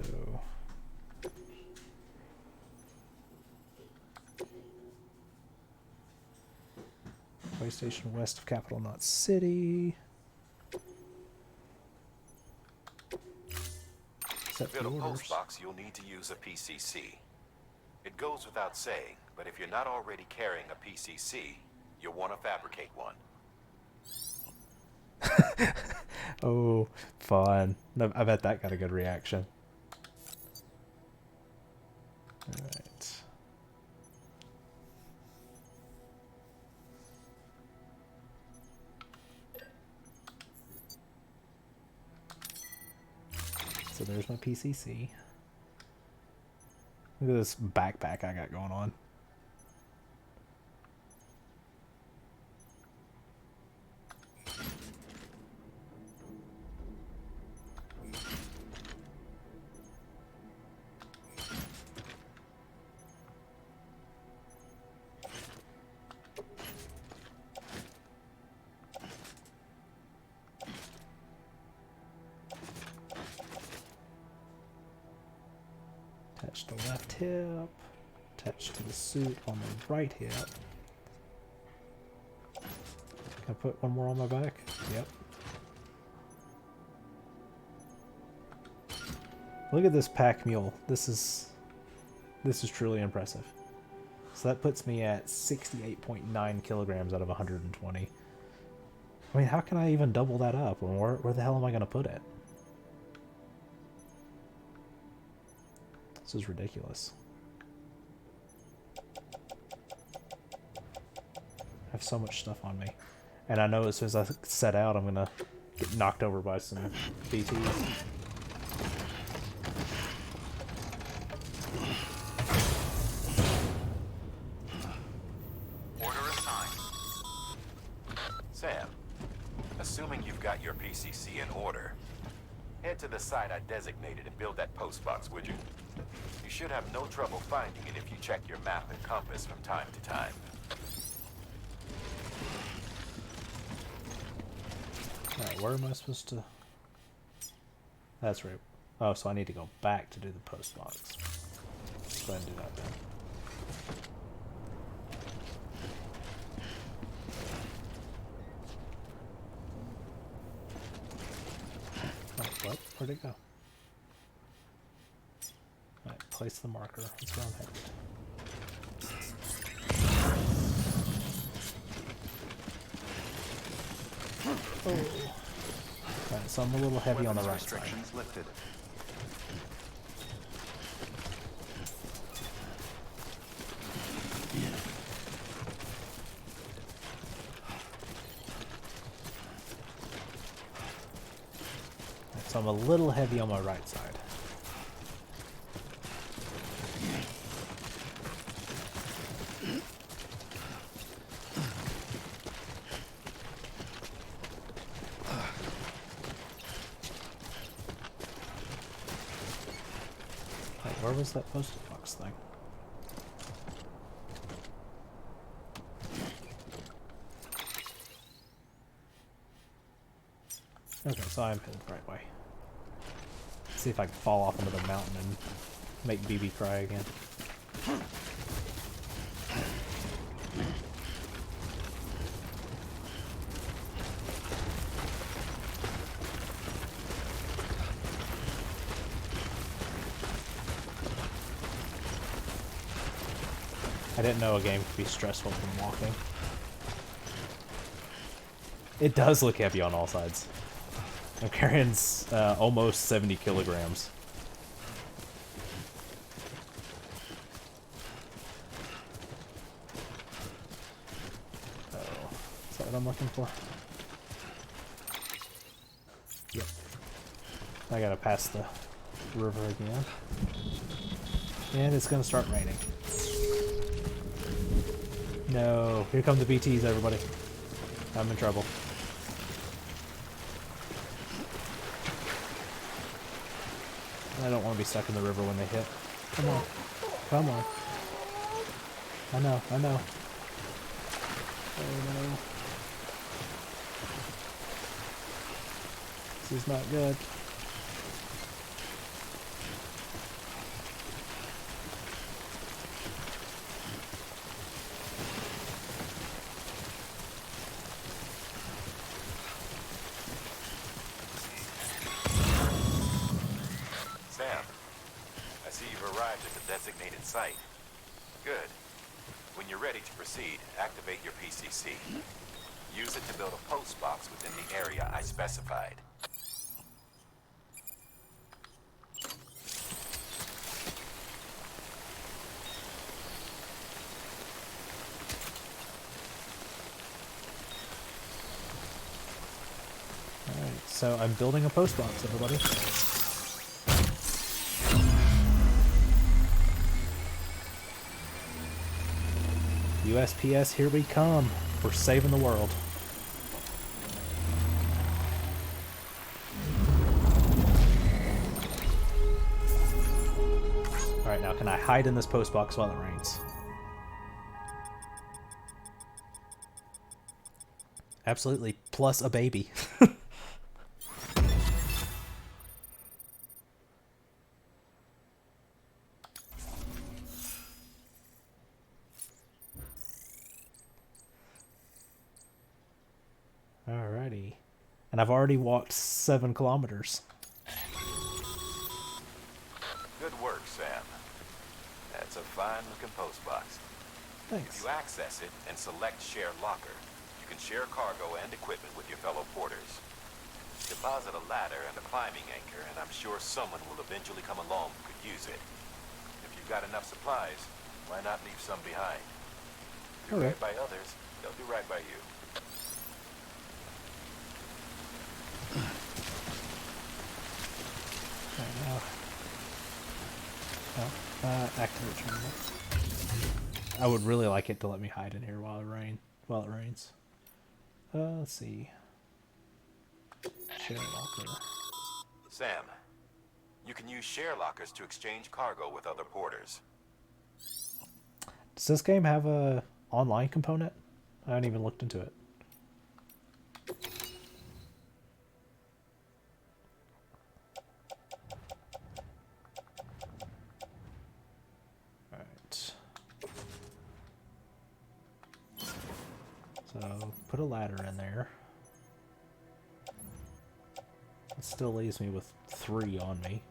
Way station west of Capital Knot City. To build a post box, you'll need to use a PCC. It goes without saying, but if you're not already carrying a PCC, you'll want to fabricate one. Oh, fun. I bet that got a good reaction. Alright. So there's my PCC. Look at this backpack I got going on. Attach the left hip, attach to the suit on the right hip. Can I put one more on my back? Yep. Look at this pack mule. This is truly impressive. So that puts me at 68.9 kilograms out of 120. I mean, how can I even double that up? Where the hell am I going to put it? This is ridiculous. I have so much stuff on me. And I know as soon as I set out, I'm going to get knocked over by some BTs. Order assigned. Sam, assuming you've got your PCC in order, head to the site I designated and build that post box, would you? You should have no trouble finding it if you check your map and compass from time to time. Alright, where am I supposed to... That's right. Oh, so I need to go back to do the post box. Let's go ahead and do that then. Oh, what? Where'd it go? Alright, place the marker. Let's go ahead. Oh. Alright, so I'm a little heavy on the right side. Lifted. So I'm a little heavy on my right side. where was that postal box thing? Okay, so I'm headed the right way. Let's see if I can fall off into the mountain and make BB cry again. I didn't know a game could be stressful from walking. It does look heavy on all sides. I'm carrying almost 70 kilograms. Oh, is that what I'm looking for? Yep. I gotta pass the river again. And it's gonna start raining. No, here come the BTs, everybody. I'm in trouble. I don't want to be stuck in the river when they hit. Come on. Come on. I know, I know. Oh no. This is not good. Designated site. Good. When you're ready to proceed, activate your PCC. Use it to build a post box within the area I specified. Alright, so I'm building a post box, everybody. USPS, here we come. We're saving the world. Alright, now can I hide in this post box while it rains? Absolutely, plus a baby. Alrighty. And I've already walked 7 kilometers. Good work, Sam. That's a fine-looking post box. Thanks. If you access it and select Share Locker, you can share cargo and equipment with your fellow porters. Deposit a ladder and a climbing anchor, and I'm sure someone will eventually come along who could use it. If you've got enough supplies, why not leave some behind? Do right by others, they'll do right by you. Activate terminal. I would really like it to let me hide in here while it rains. Let's see. Share locker. Sam, you can use share lockers to exchange cargo with other porters. Does this game have a online component? I haven't even looked into it. So, put a ladder in there. It still leaves me with 3 on me.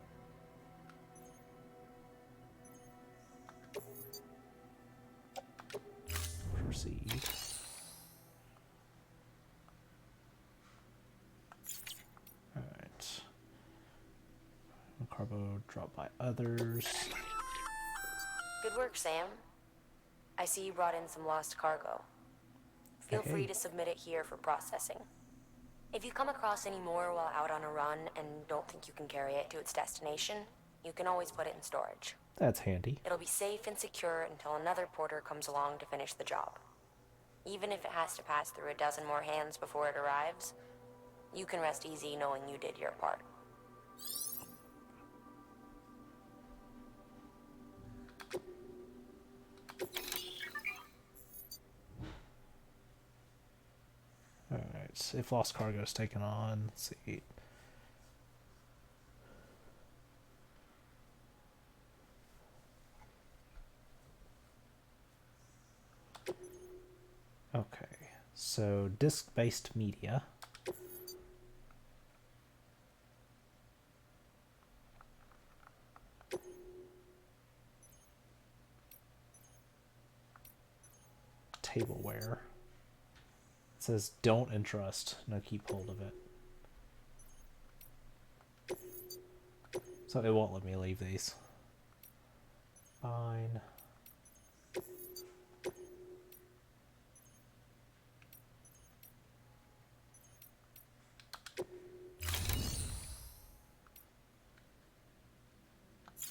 Proceed. Alright. Cargo dropped by others. Good work, Sam. I see you brought in some lost cargo. Feel free to submit it here for processing. If you come across any more while out on a run and don't think you can carry it to its destination, you can always put it in storage. That's handy. It'll be safe and secure until another porter comes along to finish the job. Even if it has to pass through a dozen more hands before it arrives, you can rest easy knowing you did your part. Alright, if lost cargo is taken on, let's see. Okay, so disk-based media. Tableware. It says don't entrust, no keep hold of it. So it won't let me leave these. Fine.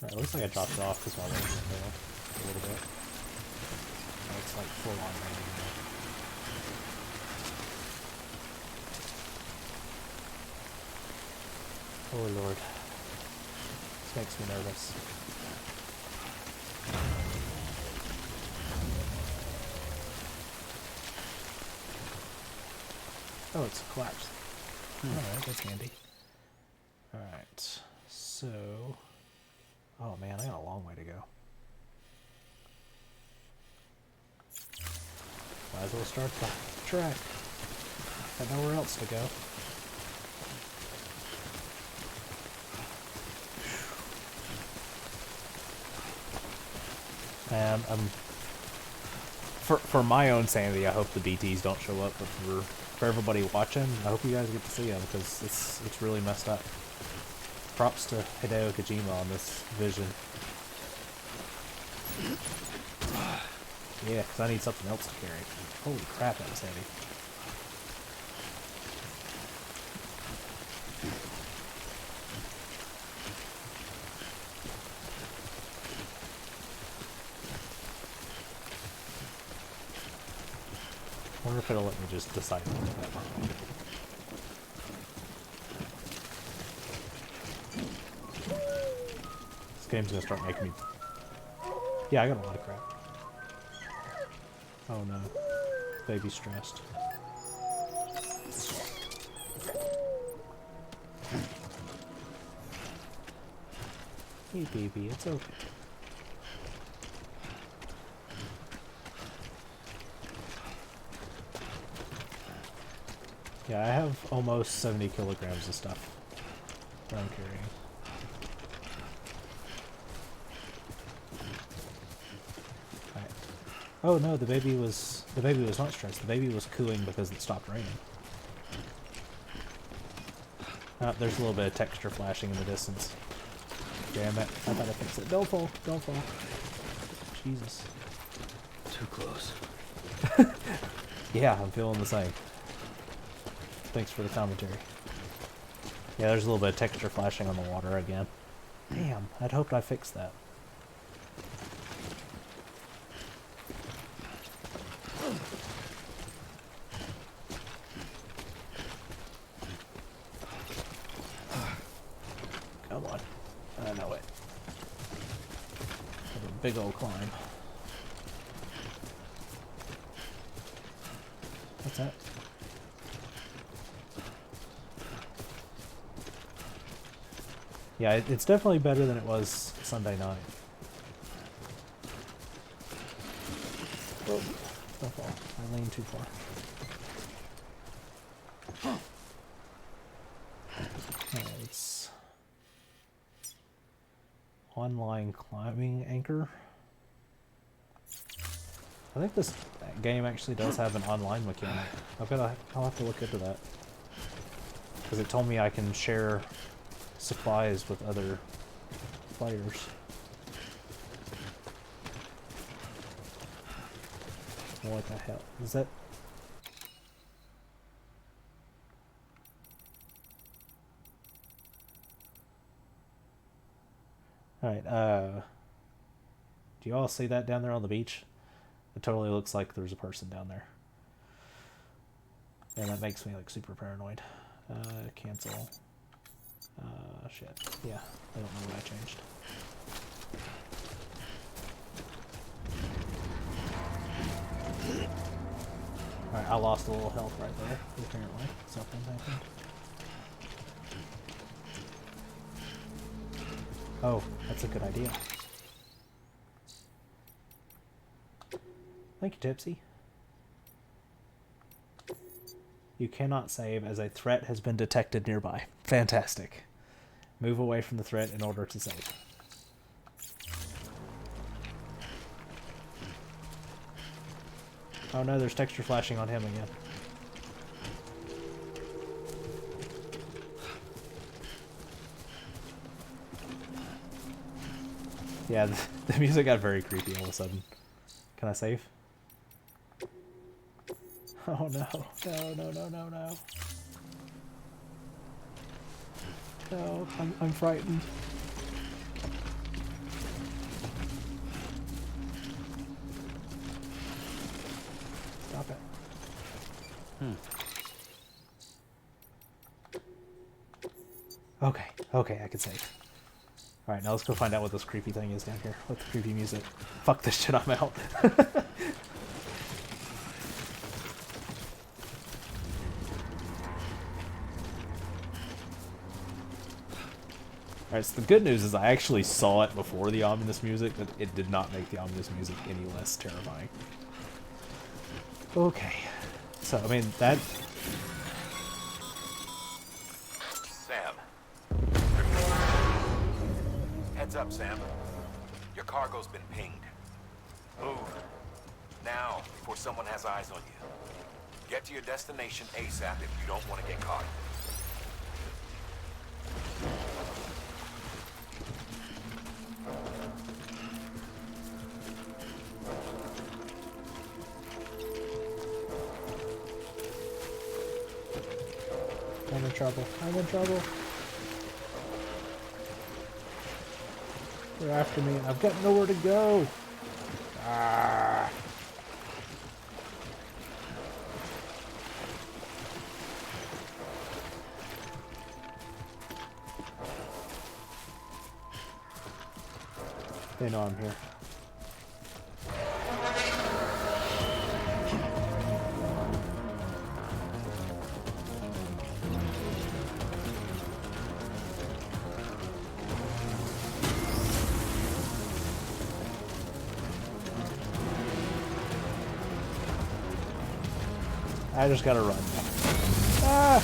Alright, it looks like I dropped it off because my range failed a little bit. Oh, it's like full on raining now. Oh lord. This makes me nervous. Oh, it's collapsed. Alright, that's handy. Alright, so... Oh man, I got a long way to go. Might as well start the track. Got nowhere else to go. And for my own sanity, I hope the BTs don't show up, but for everybody watching, I hope you guys get to see them because it's really messed up. Props to Hideo Kojima on this vision. Yeah, because I need something else to carry. Holy crap, that was heavy. I wonder if it'll let me just decide to put that on. This game's gonna start making me... Yeah, I got a lot of crap. Oh no. Baby's stressed. Hey baby, it's okay. Yeah, I have almost 70 kilograms of stuff that I'm carrying. Right. Oh no, the baby was not stressed. The baby was cooing because it stopped raining. There's a little bit of texture flashing in the distance. Damn it! I thought I fixed it. Don't fall! Don't fall! Jesus. Too close. Yeah, I'm feeling the same. Thanks for the commentary. Yeah, there's a little bit of texture flashing on the water again. Damn, I'd hoped I fixed that. Come on. I know it. Have a big old climb. What's that? Yeah, it's definitely better than it was Sunday night. Oh, don't fall. I leaned too far. It's online climbing anchor. I think this game actually does have an online mechanic. I'll have to look into that. Because it told me I can share supplies with other players. What the hell? Is that... Alright, do you all see that down there on the beach? It totally looks like there's a person down there. And that makes me like super paranoid. Cancel. Shit. Yeah, I don't know what I changed. Alright, I lost a little health right there, apparently. Something happened. Oh, that's a good idea. Thank you, Tipsy. You cannot save as a threat has been detected nearby. Fantastic. Move away from the threat in order to save. Oh no, there's texture flashing on him again. Yeah, the music got very creepy all of a sudden. Can I save? Oh no, no, no, no, no, no. No, I'm frightened. Stop it. Okay, okay, I can save. Alright, now let's go find out what this creepy thing is down here. With the creepy music. Fuck this shit, I'm out. Alright, so the good news is I actually saw it before the ominous music, but it did not make the ominous music any less terrifying. Okay. So, I mean, that... Sam. Heads up, Sam. Your cargo's been pinged. Move. Now, before someone has eyes on you. Get to your destination ASAP if you don't want to get caught. I'm in trouble. I'm in trouble. They're after me. I've got nowhere to go. Ah. They know I'm here. I just gotta run. Ah!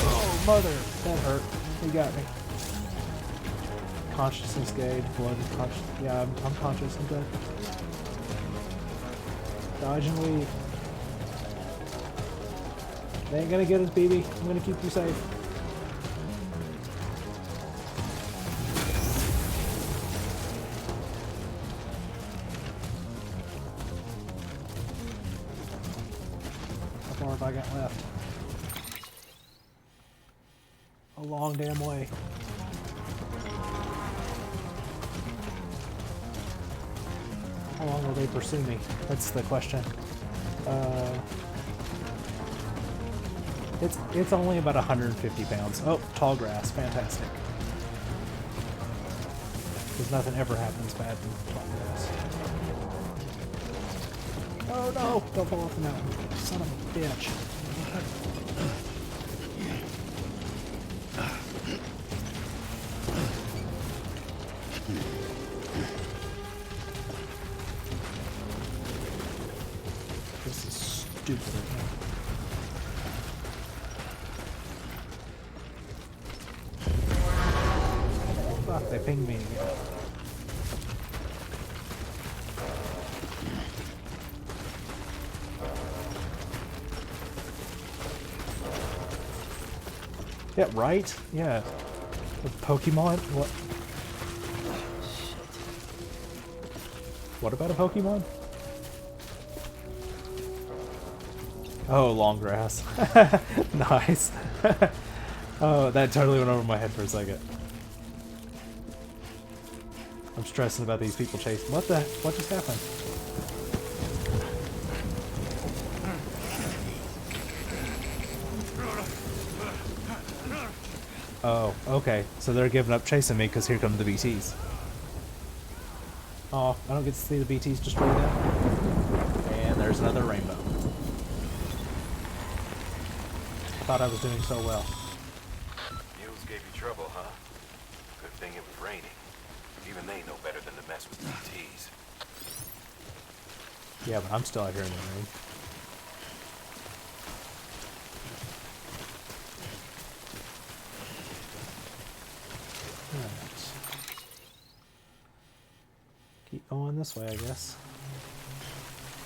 Oh, mother! That hurt. He got me. Consciousness gauge, blood conscious. Yeah, I'm conscious. I'm dead. Dodge and weave. They ain't gonna get us, BB. I'm gonna keep you safe. How far have I got left? A long damn way. How long will they pursue me? That's the question. It's only about 150 pounds. Oh, tall grass. Fantastic. Because nothing ever happens bad in tall grass. Oh no! Don't fall off the mountain. Son of a bitch. This is stupid. Fuck, they pinged me again. Yeah, right? Yeah. With Pokemon? What? What about a Pokemon? Oh, long grass. Nice. Oh, that totally went over my head for a second. I'm stressing about these people chasing. What just happened? Oh, okay. So they're giving up chasing me because here come the BTs. Oh, I don't get to see the BTs destroy that. And there's another rainbow. I thought I was doing so well. Mules gave you trouble, huh? Good thing it was raining. Even they know better than to mess with BTs. Yeah, but I'm still out here in the rain. Alright. Keep going this way, I guess.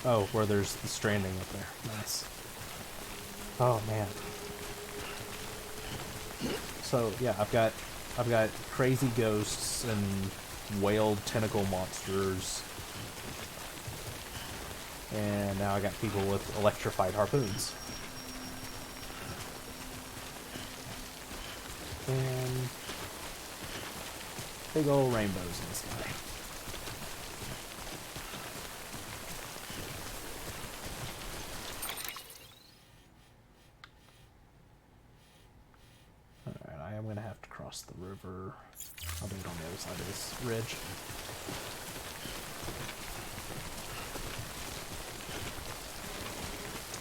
Oh, where there's the stranding up there. Nice. Oh man. So yeah, I've got crazy ghosts and whale tentacle monsters. And now I got people with electrified harpoons. And big old rainbows in the sky. Alright, I am going to have to cross the river. I'll do it on the other side of this ridge.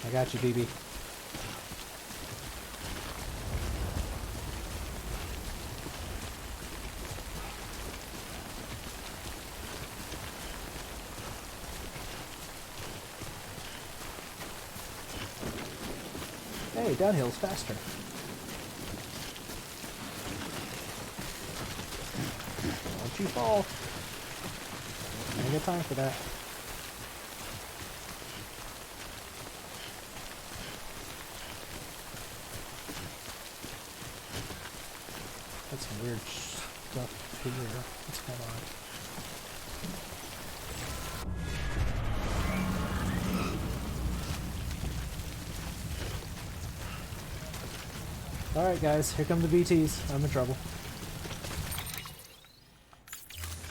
I got you, BB. Hey, downhill's faster. Don't you fall. I ain't got time for that. That's some weird stuff here. What's going on? Alright guys, here come the BTs. I'm in trouble.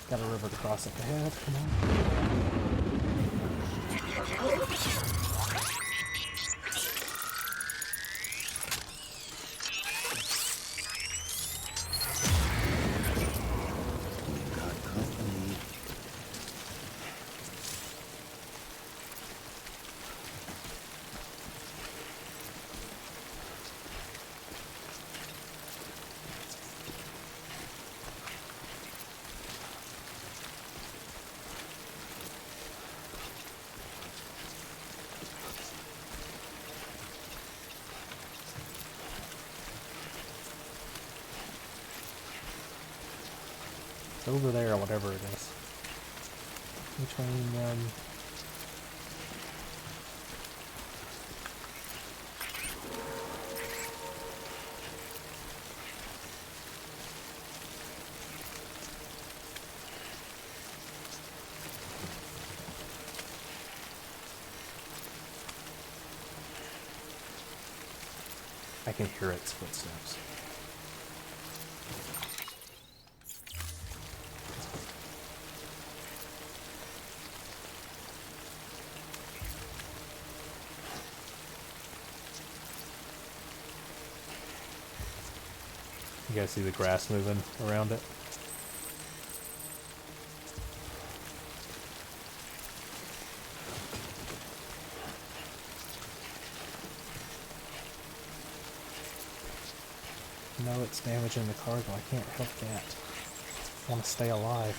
Got a river to cross up ahead. Come on. It's over there, whatever it is. Between them. I can hear its footsteps. You guys see the grass moving around it? No, it's damaging the cargo. I can't help that. I want to stay alive.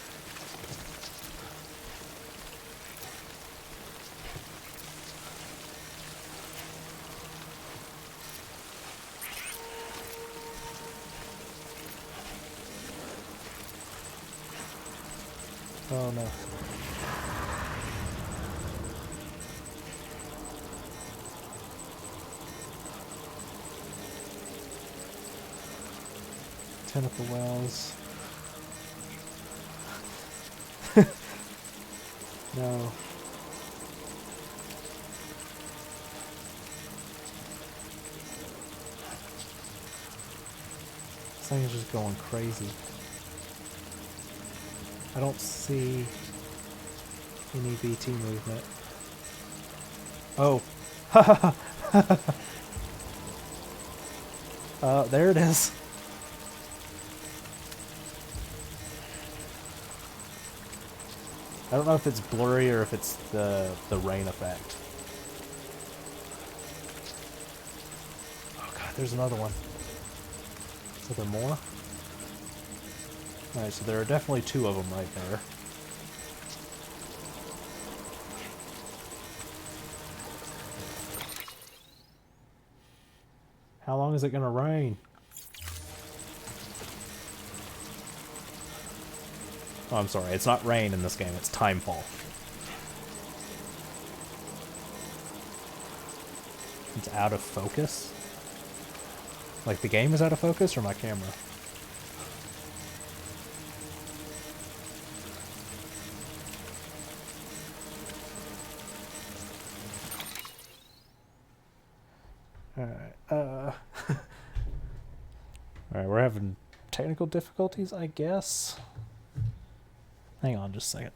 Oh no. Tentacle wells. No. This thing is just going crazy. I don't see any BT movement. Oh. There it is. I don't know if it's blurry or if it's the rain effect. Oh god, there's another one. Are there more? Alright, so there are definitely two of them right there. How long is it gonna rain? Oh, I'm sorry, it's not rain in this game, it's timefall. It's out of focus? Like the game is out of focus or my camera? Alright, Alright, we're having technical difficulties, I guess. Hang on just a second.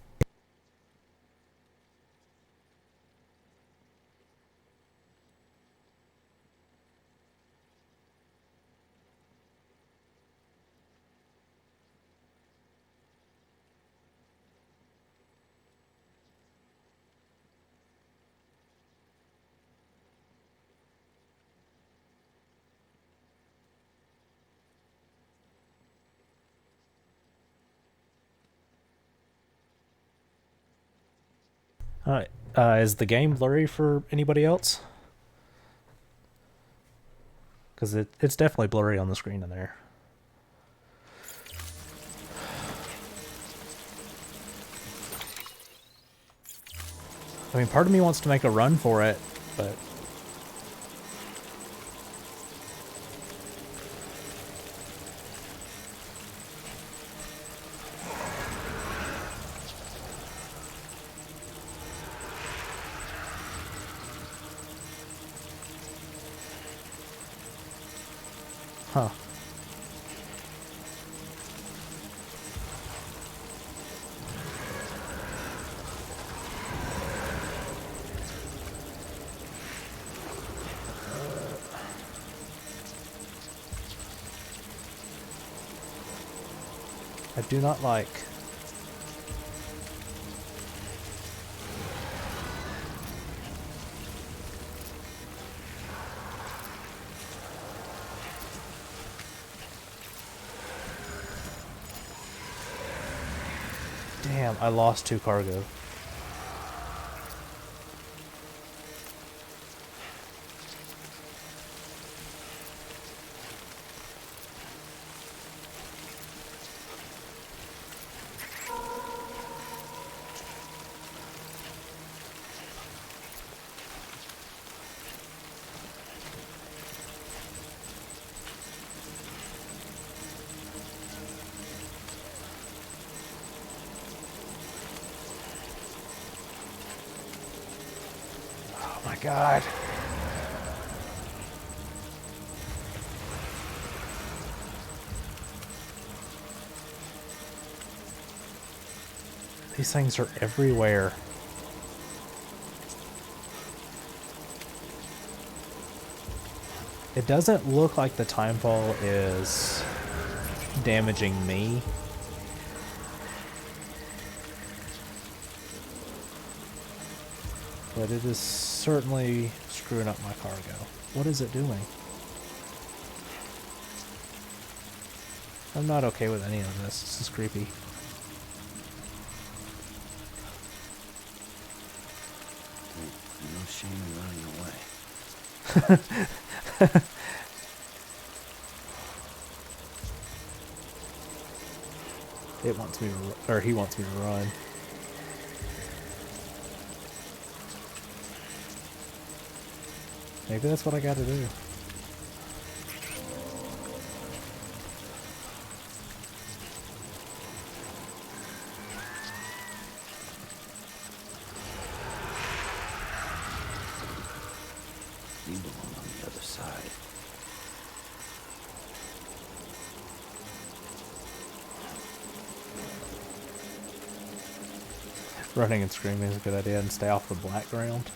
Alright, is the game blurry for anybody else? Because it's definitely blurry on the screen in there. I mean, part of me wants to make a run for it, but... Huh. I do not like... Damn, I lost 2 cargo. Oh my god. These things are everywhere. It doesn't look like the timefall is damaging me. But it is certainly screwing up my cargo. What is it doing? I'm not okay with any of this. This is creepy. No shame in running away. It wants me to, or he wants me to run. Maybe that's what I gotta do. You belong on the other side. Running and screaming is a good idea, and stay off the black ground.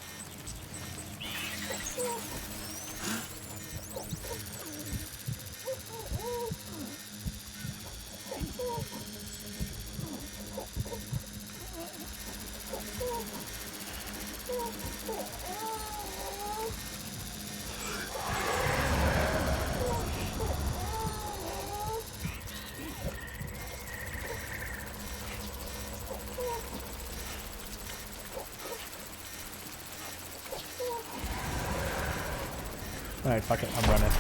Alright, fuck it, I'm running.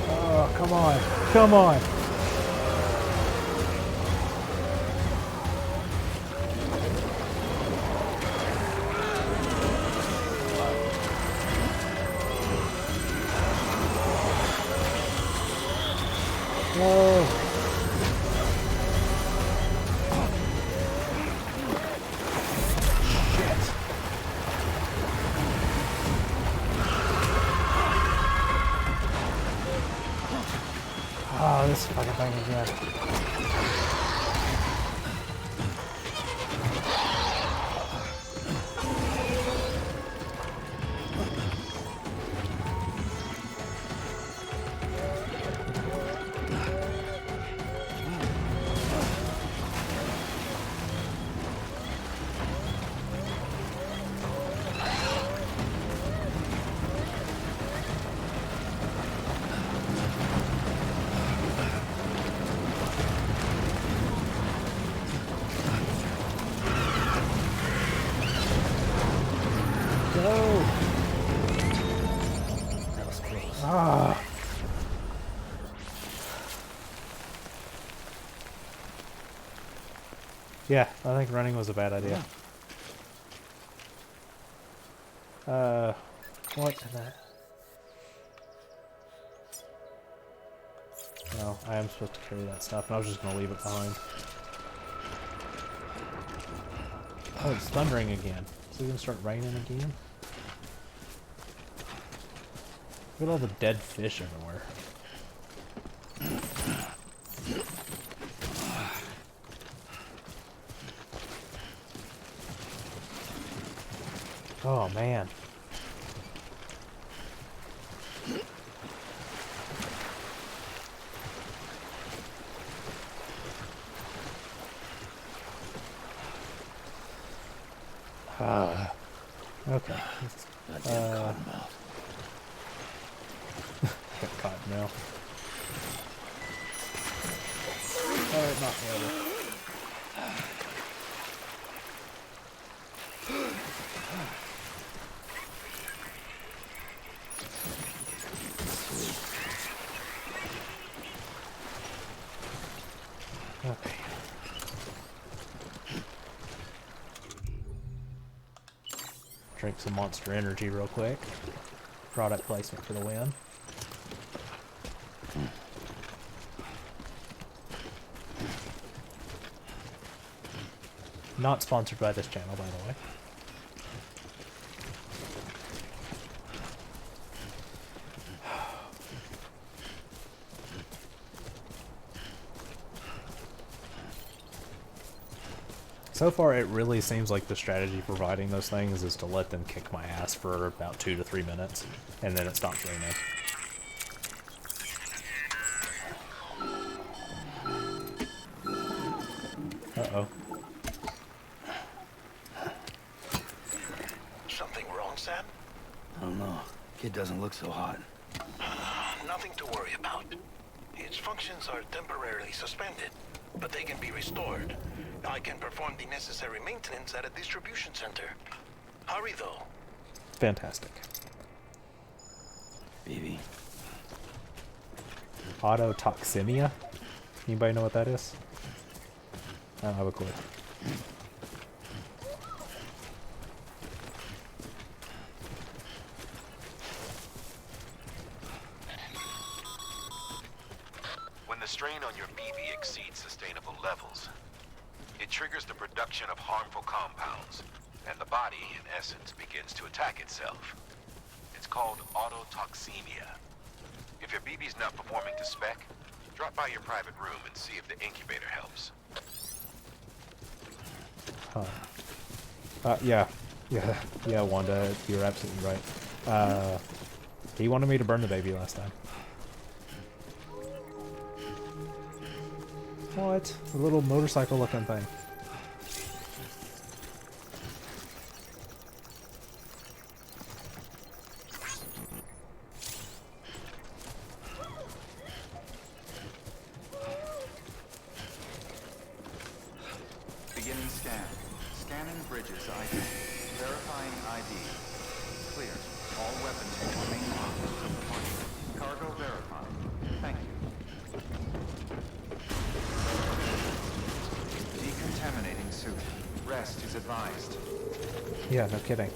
Oh, come on. Come on. Whoa. Shit. Oh, this fucking thing again. Go! That was close. Ah! Yeah, I think running was a bad idea. What did that? No, I am supposed to carry that stuff, and I was just gonna leave it behind. Oh, it's thundering again. Is it gonna start raining again? Look at all the dead fish everywhere. Oh man. Okay. Cottonmouth. Got cottonmouth. Alright, not the other. Okay. Drink some Monster Energy real quick. Product placement for the win. Not sponsored by this channel, by the way. So far, it really seems like the strategy for fighting those things is to let them kick my ass for about 2 to 3 minutes, and then it stops raining. Uh-oh. Something wrong, Sam? I don't know. Kid doesn't look so hot. Nothing to worry about. Its functions are temporarily suspended, but they can be restored. I can perform the necessary maintenance at a distribution center. Hurry, though. Fantastic. BB. Autotoxemia? Anybody know what that is? I don't have a clue. When the strain on your BB exceeds sustainable levels, it triggers the production of harmful compounds, and the body, in essence, begins to attack itself. It's called autotoxemia. If your BB's not performing to spec, drop Drop by your private room and see if the incubator helps. Yeah, Wanda, you're absolutely right. He wanted me to burn the baby last time. What? A little motorcycle looking thing. Beginning scan. Scanning bridges ID. Verifying ID. Clear. All weapons will remain locked until departure. Cargo verified. Thank you. Decontaminating suit. Rest is advised. Yeah, no kidding.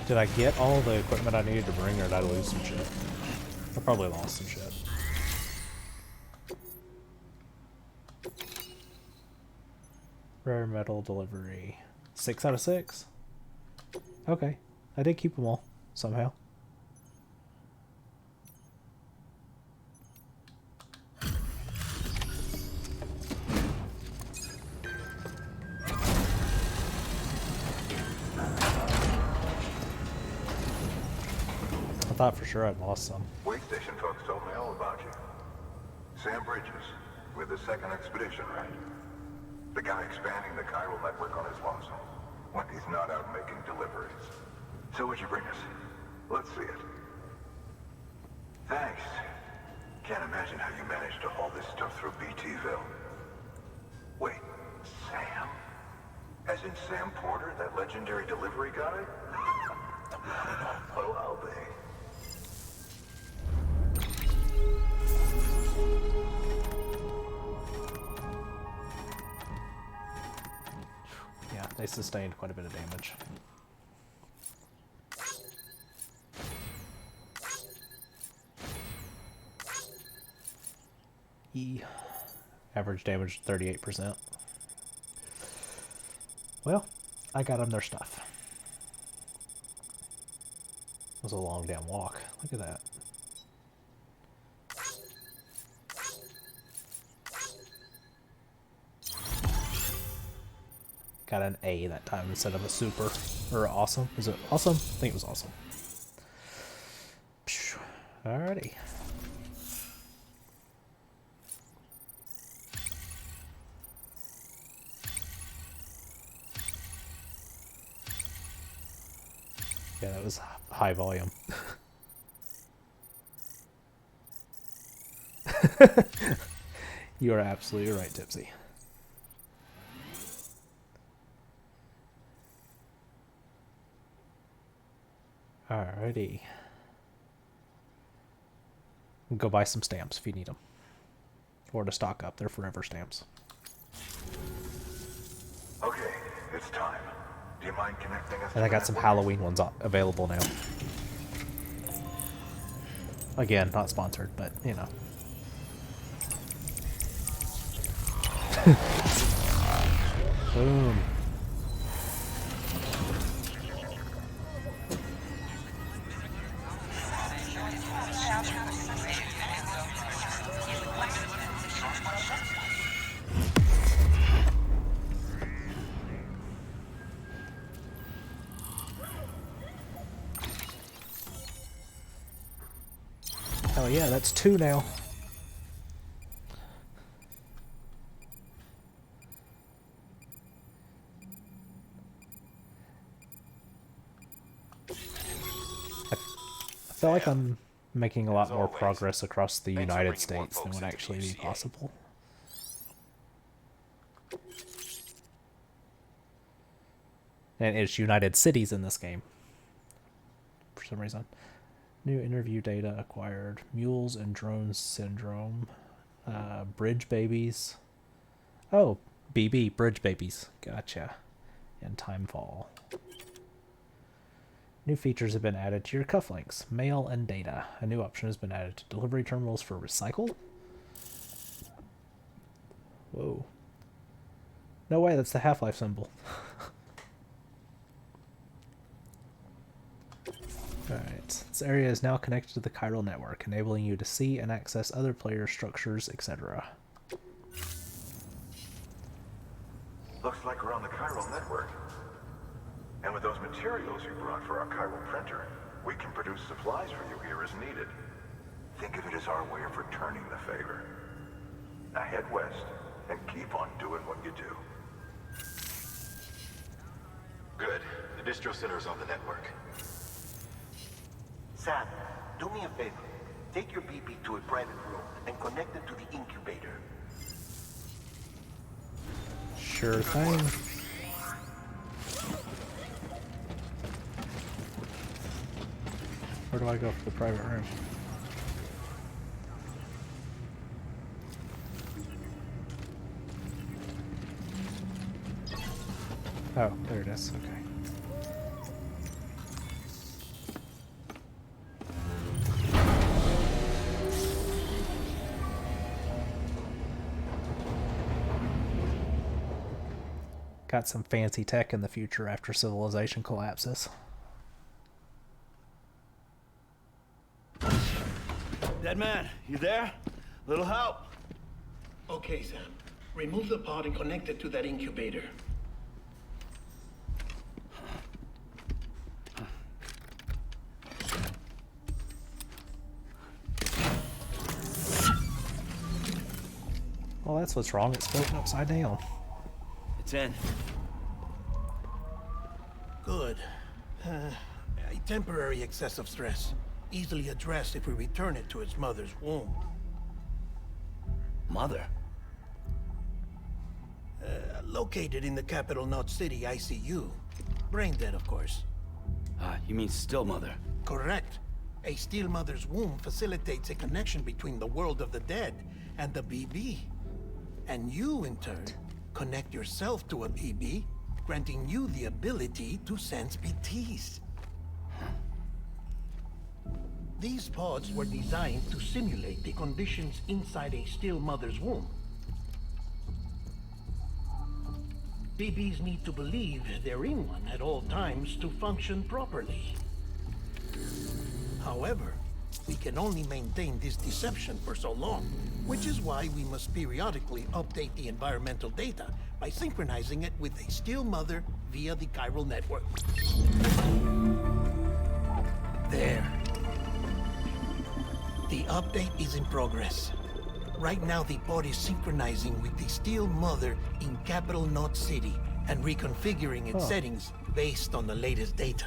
Did I get all the equipment I needed to bring, or did I lose some shit? I probably lost some shit. Rare metal delivery. 6 out of 6? Okay. I did keep them all, somehow. I thought for sure I'd lost some. Wait station folks told me all about you. Sam Bridges, with the second expedition, right? The guy expanding the chiral network on his lonesome, when he's not out making deliveries. So what'd you bring us? Let's see it. Thanks. Can't imagine how you managed to haul this stuff through BTville. Wait, Sam? As in Sam Porter, that legendary delivery guy? Oh, I'll be. Yeah, they sustained quite a bit of damage. Average damage 38%. Well, I got them their stuff. It was a long damn walk. Look at that. Got an A that time instead of a super. Or awesome. Is it awesome? I think it was awesome. Alrighty. Yeah, that was high volume. You are absolutely right, Tipsy. Alrighty. Go buy some stamps if you need them. Or to stock up. They're forever stamps. Okay, it's time. Do you mind connecting us? And I got some Halloween ones available now. Again, not sponsored, but you know. Boom. Hell yeah, that's 2 now. I feel like I'm making a lot more progress across the United States than would actually be possible. And it's United Cities in this game. For some reason. New interview data acquired. Mules and drones syndrome. Bridge babies. Oh, BB, bridge babies. Gotcha. And timefall. New features have been added to your cufflinks. Mail and data. A new option has been added to delivery terminals for recycle. Whoa. No way, that's the Half-Life symbol. Alright, this area is now connected to the chiral network, enabling you to see and access other player structures, etc. Looks like we're on the chiral network. And with those materials you brought for our chiral printer, we can produce supplies for you here as needed. Think of it as our way of returning the favor. Now head west and keep on doing what you do. Good. The distro center is on the network. Sam, do me a favor. Take your BB to a private room and connect it to the incubator. Sure thing. Where do I go for the private room? Oh, there it is. Okay. Got some fancy tech in the future after civilization collapses. Dead man, you there? Little help? Okay, Sam. Remove the pod and connect it to that incubator. Well, that's what's wrong. It's floating upside down. It's in. Good. A temporary excess of stress. Easily addressed if we return it to its mother's womb. Mother? Located in the capital Knot City ICU. Brain dead, of course. You mean still mother? Correct. A steel mother's womb facilitates a connection between the world of the dead and the BB. And you, in turn, connect yourself to a BB, granting you the ability to sense BTs. These pods were designed to simulate the conditions inside a still mother's womb. BBs need to believe they're in one at all times to function properly. However, we can only maintain this deception for so long, which is why we must periodically update the environmental data by synchronizing it with a still mother via the chiral network. There. The update is in progress. Right now, the pod is synchronizing with the steel mother in capital Knot City and reconfiguring its settings based on the latest data.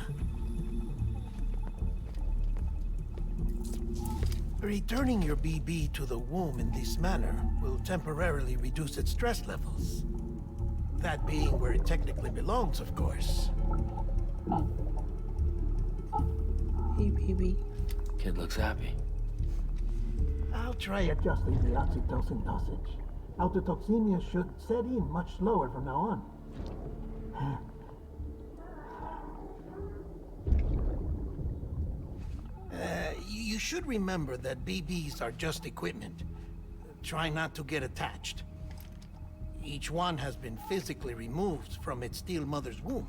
Returning your BB to the womb in this manner will temporarily reduce its stress levels. That being where it technically belongs, of course. Hey, baby. Kid looks happy. I'll try adjusting the oxytocin dosage. Autotoxemia should set in much slower from now on. You should remember that BBs are just equipment. Try not to get attached. Each one has been physically removed from its steel mother's womb.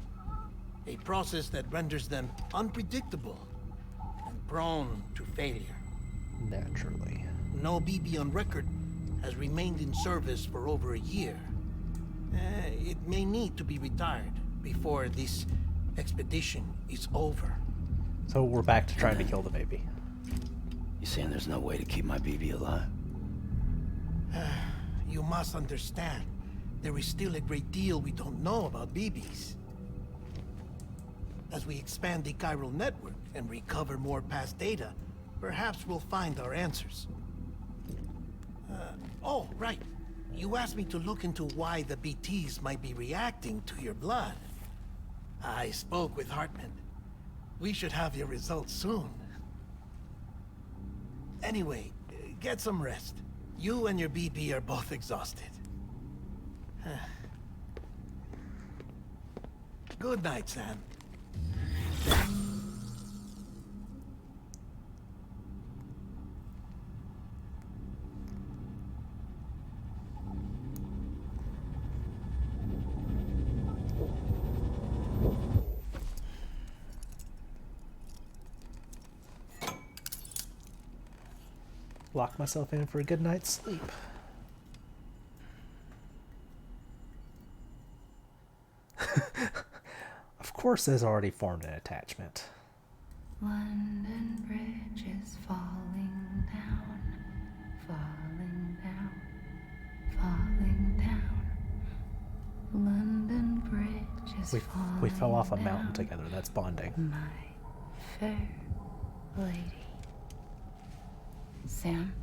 A process that renders them unpredictable and prone to failure. Naturally. No BB on record has remained in service for over a year. It may need to be retired before this expedition is over. So we're back to trying to kill the baby. You saying there's no way to keep my BB alive? You must understand, there is still a great deal we don't know about BBs. As we expand the chiral network and recover more past data, perhaps we'll find our answers. Oh, right. You asked me to look into why the BTs might be reacting to your blood. I spoke with Hartman. We should have your results soon. Anyway, get some rest. You and your BB are both exhausted. Good night, Sam. Lock myself in for a good night's sleep. Of course, there's already formed an attachment. London Bridge is falling down, falling down, falling down. London Bridge is falling We fell off a down, mountain together. That's bonding. my fair lady. Sam?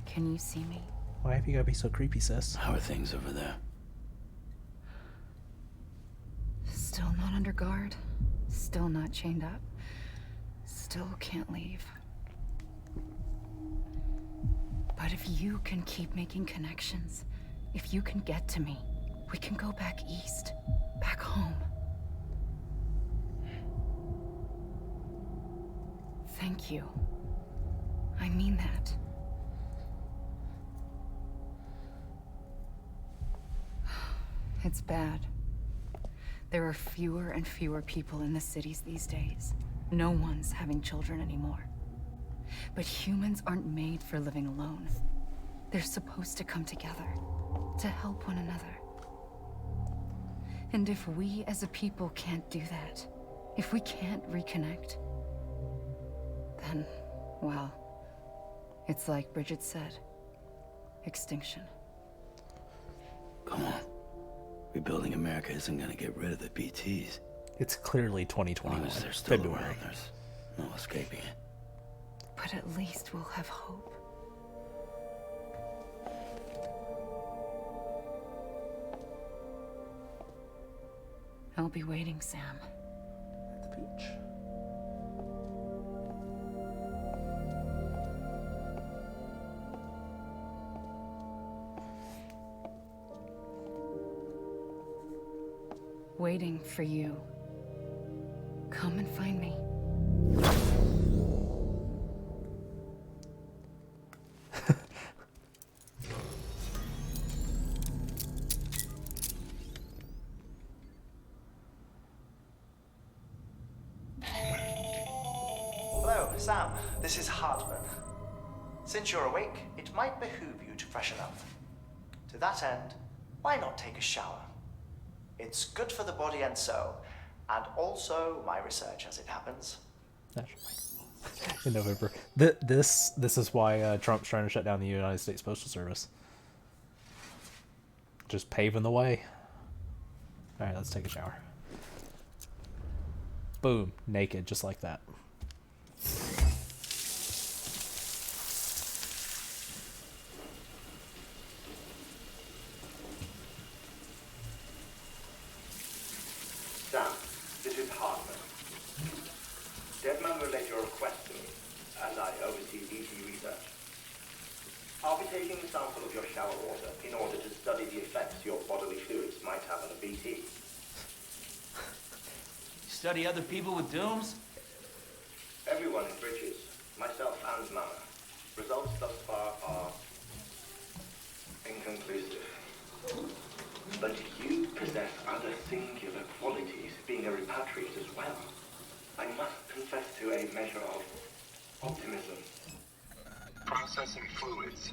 Can you see me? Why have you gotta be so creepy, sis? How are things over there? Still not under guard. Still not chained up. Still can't leave. But if you can keep making connections, if you can get to me, we can go back east, back home. Thank you. I mean that. It's bad. There are fewer and fewer people in the cities these days. No one's having children anymore. But humans aren't made for living alone. They're supposed to come together, to help one another. And if we as a people can't do that, if we can't reconnect, then, well, it's like Bridget said, extinction. Come on. Rebuilding America isn't gonna get rid of the BTs. It's clearly 2021. As they're still February. around, there's no escaping it. But at least we'll have hope. I'll be waiting, Sam. At the beach. Waiting for you. Come and find me. Hello, Sam. This is Hartman. Since you're awake, it might behoove you to freshen up. To that end, why not take a shower? It's good for the body and soul, and also my research as it happens. In November. This is why Trump's trying to shut down the United States Postal Service. Just paving the way. Alright, let's take a shower. Boom. Naked, just like that. Sam, this is Hartman. Deadman relayed your request to me, and I oversee BT research. I'll be taking a sample of your shower water in order to study the effects your bodily fluids might have on a BT. Study other people with dooms? Everyone in Bridges, myself and Mama. Results thus far are inconclusive. But you possess other singular qualities, being a repatriate as well. I must confess to a measure of optimism. Processing fluids.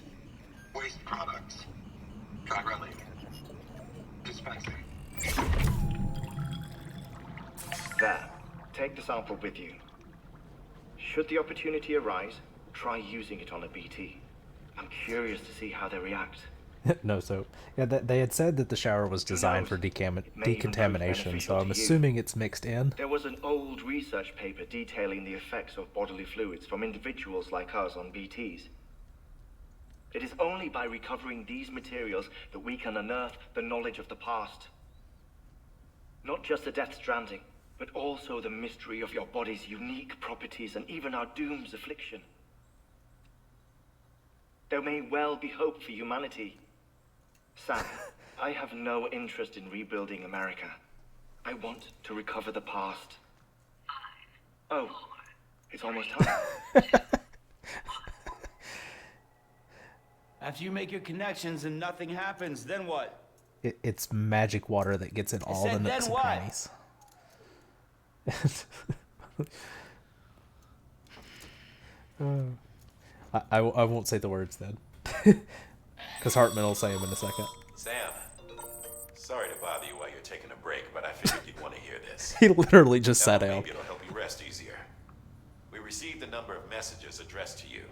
Waste products. Dry relic. Dispensing. There. Take the sample with you. Should the opportunity arise, try using it on a BT. I'm curious to see how they react. No, so yeah, they had said that the shower was designed for decontamination, so I'm assuming it's mixed in. There was an old research paper detailing the effects of bodily fluids from individuals like us on BTs. It is only by recovering these materials that we can unearth the knowledge of the past. Not just the Death Stranding, but also the mystery of your body's unique properties and even our doom's affliction. There may well be hope for humanity. Sam, I have no interest in rebuilding America. I want to recover the past. Oh, it's almost time. After you make your connections and nothing happens, then what? It's magic water that gets in all the nooks and crannies. I won't say the words then. Because Hartman will say them in a second. Sam, sorry to bother you while you're taking a break, but I figured you'd want to hear this. He literally just sat down. Maybe it'll help you rest easier. We received a number of messages addressed to you.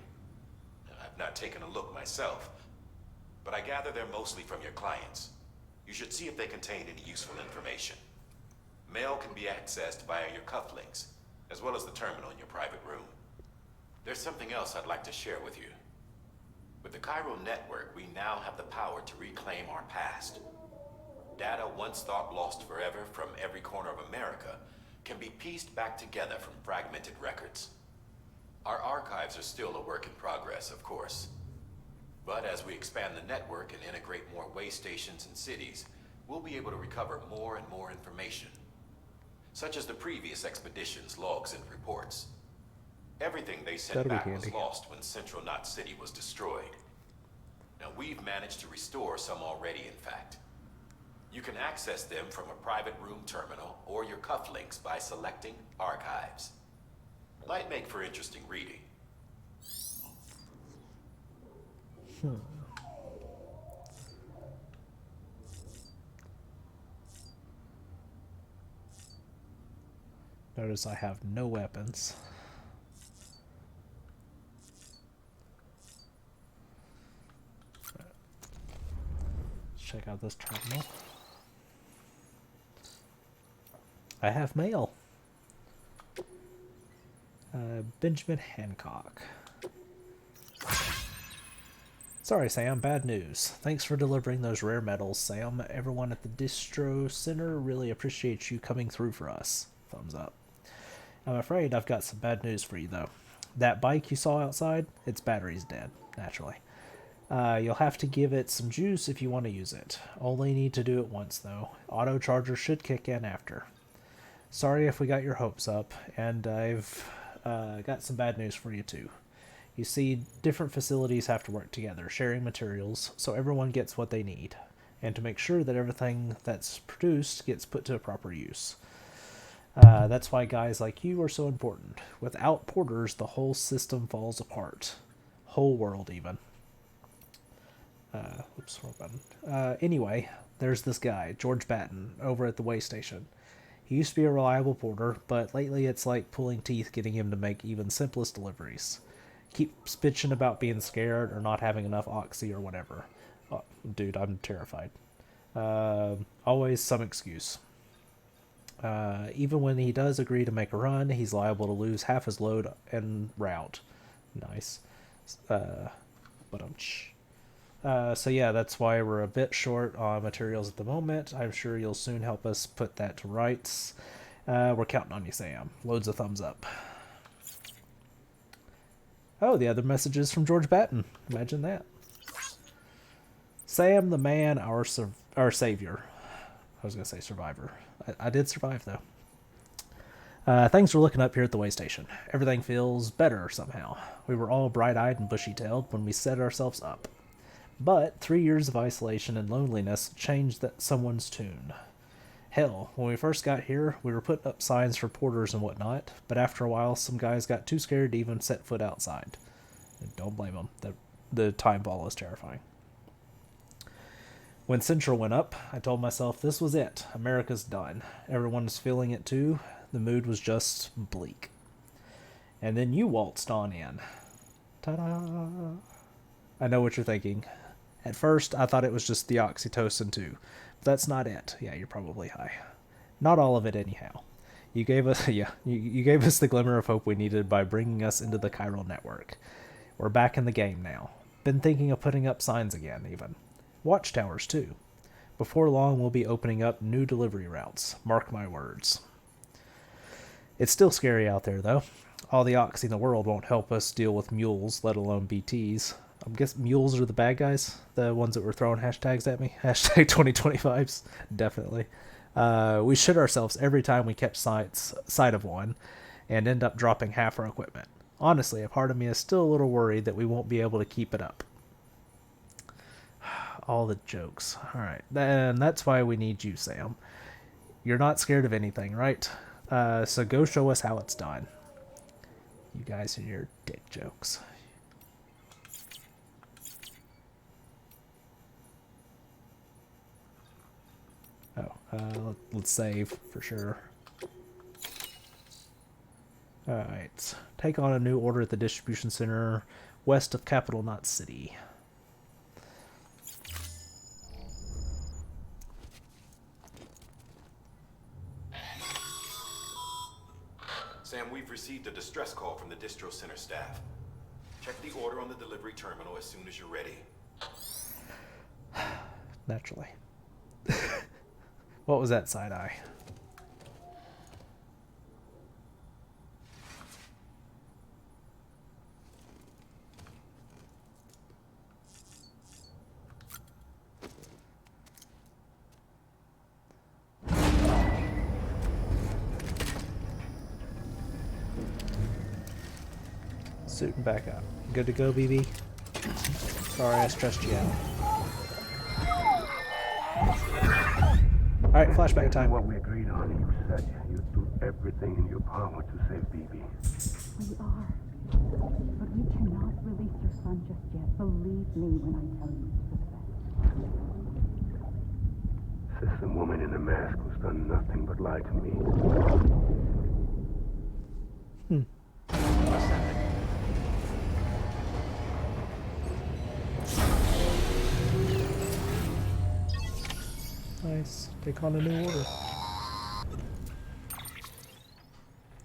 I've not taken a look myself, but I gather they're mostly from your clients. You should see if they contain any useful information. Mail can be accessed via your cufflinks, as well as the terminal in your private room. There's something else I'd like to share with you. With the Chiral network, we now have the power to reclaim our past. Data once thought lost forever from every corner of America can be pieced back together from fragmented records. Our archives are still a work in progress, of course. But as we expand the network and integrate more way stations and cities, we'll be able to recover more and more information, such as the previous expedition's logs and reports. Everything they sent back was lost when Central Knot City was destroyed. Now we've managed to restore some already, in fact. You can access them from a private room terminal or your cufflinks by selecting Archives. Might make for interesting reading. Notice I have no weapons. Let's check out this terminal. I have mail. Benjamin Hancock. Sorry, Sam, bad news. Thanks for delivering those rare metals, Sam. Everyone at the Distro Center really appreciates you coming through for us. Thumbs up. I'm afraid I've got some bad news for you, though. That bike you saw outside, its battery's dead, naturally. You'll have to give it some juice if you want to use it. Only need to do it once, though. Auto charger should kick in after. Sorry if we got your hopes up, and I've got some bad news for you, too. You see, different facilities have to work together, sharing materials, so everyone gets what they need, and to make sure that everything that's produced gets put to proper use. That's why guys like you are so important. Without porters, the whole system falls apart. Whole world, even. Oops, wrong button. Anyway, there's this guy, George Batten, over at the way station. He used to be a reliable porter, but lately it's like pulling teeth getting him to make even simplest deliveries. Keeps bitching about being scared or not having enough oxy or whatever. Oh, dude, I'm terrified. Always some excuse. Even when he does agree to make a run, he's liable to lose half his load en route. Nice. So yeah, that's why we're a bit short on materials at the moment. I'm sure you'll soon help us put that to rights. We're counting on you, Sam. Loads of thumbs up. Oh, the other messages from George Batten. Imagine that. Sam, the man, our savior. I was going to say survivor. I did survive, though. Things were looking up here at the way station. Everything feels better somehow. We were all bright-eyed and bushy-tailed when we set ourselves up. But 3 years of isolation and loneliness changed someone's tune. Hell, when we first got here, we were putting up signs for porters and whatnot, but after a while, some guys got too scared to even set foot outside. And don't blame them. The time ball is terrifying. When Central went up, I told myself this was it. America's done. Everyone was feeling it too. The mood was just bleak. And then you waltzed on in. Ta-da! I know what you're thinking. At first, I thought it was just the oxytocin too. But that's not it. Yeah, you're probably high. Not all of it anyhow. You gave us, you gave us the glimmer of hope we needed by bringing us into the chiral network. We're back in the game now. Been thinking of putting up signs again, even. Watchtowers, too. Before long, we'll be opening up new delivery routes. Mark my words. It's still scary out there, though. All the oxy in the world won't help us deal with mules, let alone BTs. I guess mules are the bad guys? The ones that were throwing hashtags at me? Hashtag 2025s? Definitely. We shit ourselves every time we catch sight of one and end up dropping half our equipment. Honestly, a part of me is still a little worried that we won't be able to keep it up. All the jokes. Alright, and that's why we need you, Sam. You're not scared of anything, right? So go show us how it's done. You guys and your dick jokes. Oh, let's save for sure. Alright. Take on a new order at the distribution center west of Capital Knot City. Sam, we've received a distress call from the distro center staff. Check the order on the delivery terminal as soon as you're ready. Naturally. What was that side eye? Suiting back up. Good to go, BB? Sorry I stressed you out. Alright, flashback time. What we agreed on, you said you'd do everything in your power to save BB. We are. But we cannot release your son just yet. Believe me when I tell you it's for the best. Sister woman in the mask who's done nothing but lie to me. Nice. Take on a new order.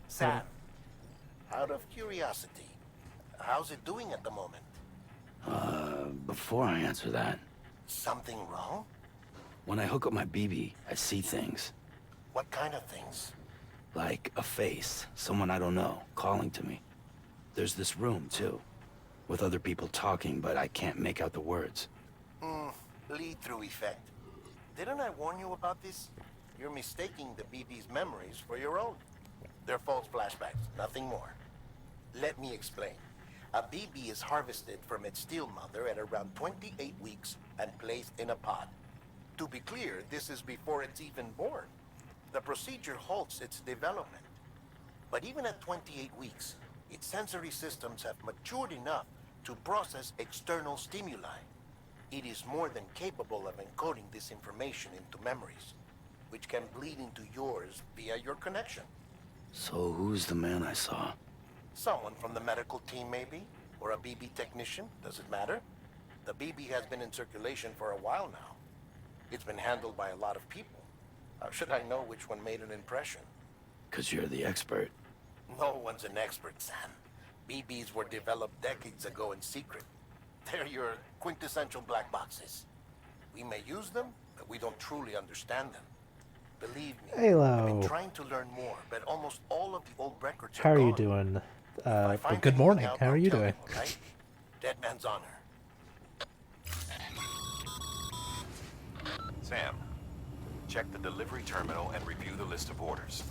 Sam, out of curiosity, how's it doing at the moment? Before I answer that, Something wrong? when I hook up my BB, I see things. What kind of things? Like a face, someone I don't know, calling to me. There's this room, too, with other people talking, but I can't make out the words. Lead-through effect. Didn't I warn you about this? You're mistaking the BB's memories for your own. They're false flashbacks, nothing more. Let me explain. A BB is harvested from its steel mother at around 28 weeks and placed in a pod. To be clear, this is before it's even born. The procedure halts its development. But even at 28 weeks, its sensory systems have matured enough to process external stimuli. It is more than capable of encoding this information into memories, which can bleed into yours via your connection. So who's the man I saw? Someone from the medical team, maybe? Or a BB technician? Does it matter? The BB has been in circulation for a while now. It's been handled by a lot of people. How should I know which one made an impression? 'Cause you're the expert. No one's an expert, Sam. BBs were developed decades ago in secret. They're your quintessential black boxes. We may use them, but we don't truly understand them. Believe me, Halo. I've been trying to learn more, but almost all of the old records are How are you gone. doing? If I Well, find good anything morning. out, How are I'll you tell doing? all right? Dead man's honor. Sam, check the delivery terminal and review the list of orders.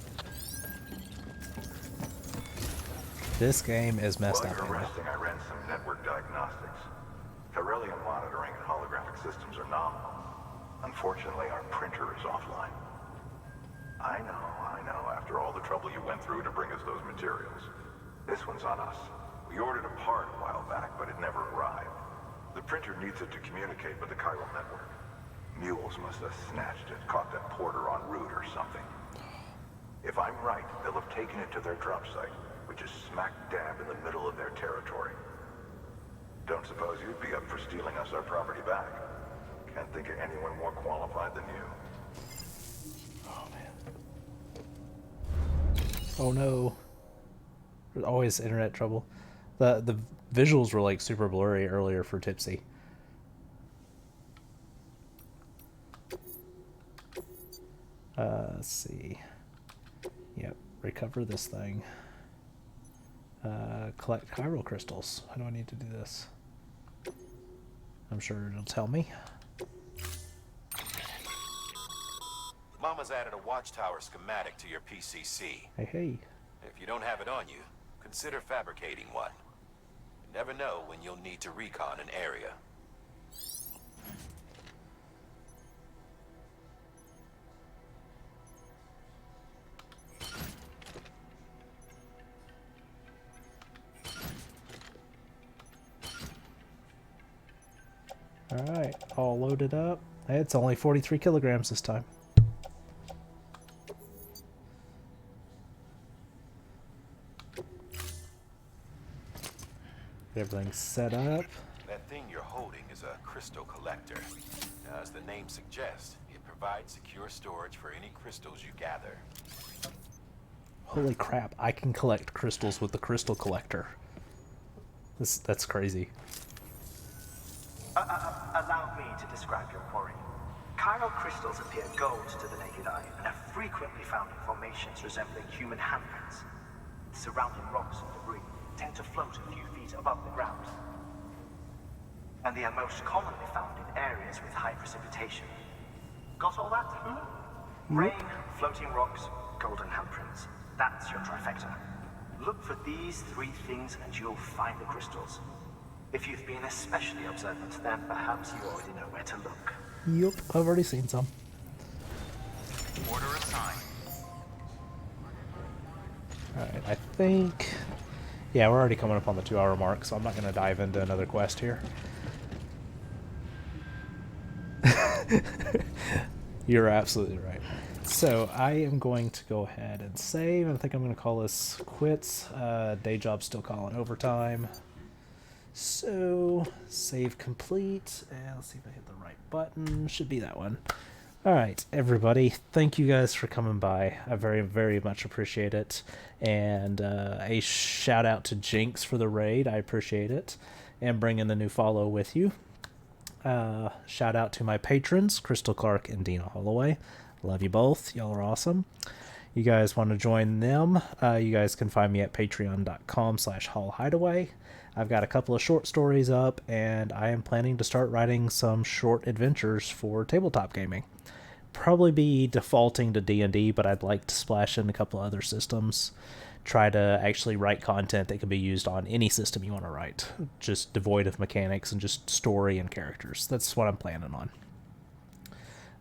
This game is messed While up. you're Halo. resting, I ran some network diagnostics. Beryllium monitoring and holographic systems are nominal. Unfortunately, our printer is offline. I know. After all the trouble you went through to bring us those materials. This one's on us. We ordered a part a while back, but it never arrived. The printer needs it to communicate with the chiral network. Mules must have snatched it, caught that porter en route or something. If I'm right, they'll have taken it to their drop site, which is smack dab in the middle of their territory. Don't suppose you'd be up for stealing us our property back? Can't think of anyone more qualified than you. Oh no. There's always internet trouble. The visuals were like super blurry earlier for Tipsy. Let's see. Yep, recover this thing. Collect chiral crystals. How do I need to do this? I'm sure it'll tell me. Mama's added a watchtower schematic to your PCC. Hey. If you don't have it on you, consider fabricating one. You never know when you'll need to recon an area. Alright, all loaded up. It's only 43 kilograms this time. Everything's set up. That thing you're holding is a crystal collector. As the name suggests, it provides secure storage for any crystals you gather. Holy crap, I can collect crystals with the crystal collector. That's crazy. Allow me to describe your quarry. Chiral crystals appear gold to the naked eye and are frequently found in formations resembling human handprints. Surrounding rocks and debris tend to float a few feet above the ground. And they are most commonly found in areas with high precipitation. Got all that? Rain, floating rocks, golden handprints. That's your trifecta. Look for these three things and you'll find the crystals. If you've been especially observant, then perhaps you already know where to look. Yup, I've already seen some. Order assigned. Alright, I think... Yeah, we're already coming up on the 2-hour mark, so I'm not going to dive into another quest here. You're absolutely right. So, I am going to go ahead and save. I think I'm going to call this quits. Day job's still calling overtime. So, save complete. And let's see if I hit the right button. Should be that one. Alright, everybody. Thank you guys for coming by. I very, very much appreciate it. And a shout out to Jinx for the raid. I appreciate it. And bringing the new follow with you. Shout out to my patrons, Crystal Clark and Dina Holloway. Love you both. Y'all are awesome. You guys want to join them, you guys can find me at patreon.com/hallhideaway. I've got a couple of short stories up, and I am planning to start writing some short adventures for tabletop gaming. Probably be defaulting to D&D, but I'd like to splash in a couple other systems. Try to actually write content that can be used on any system you want to write. Just devoid of mechanics and just story and characters. That's what I'm planning on.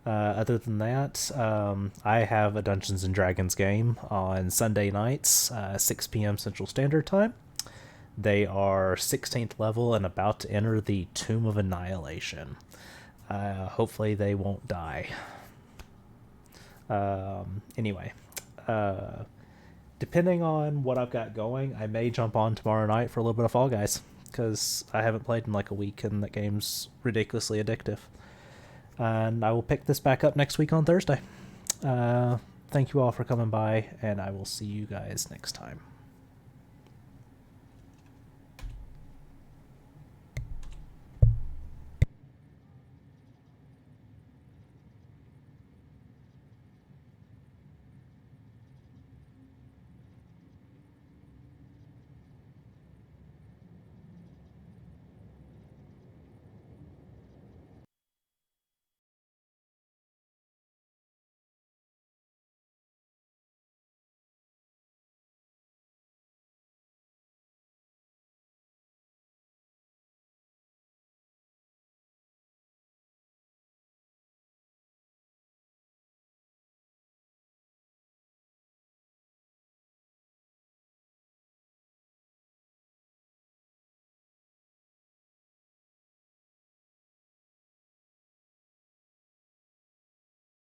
Other than that, I have a Dungeons & Dragons game on Sunday nights, 6 p.m. Central Standard Time. They are 16th level and about to enter the Tomb of Annihilation. Hopefully they won't die. Anyway, depending on what I've got going, I may jump on tomorrow night for a little bit of Fall Guys, because I haven't played in like a week and that game's ridiculously addictive. And I will pick this back up next week on Thursday. Thank you all for coming by, and I will see you guys next time.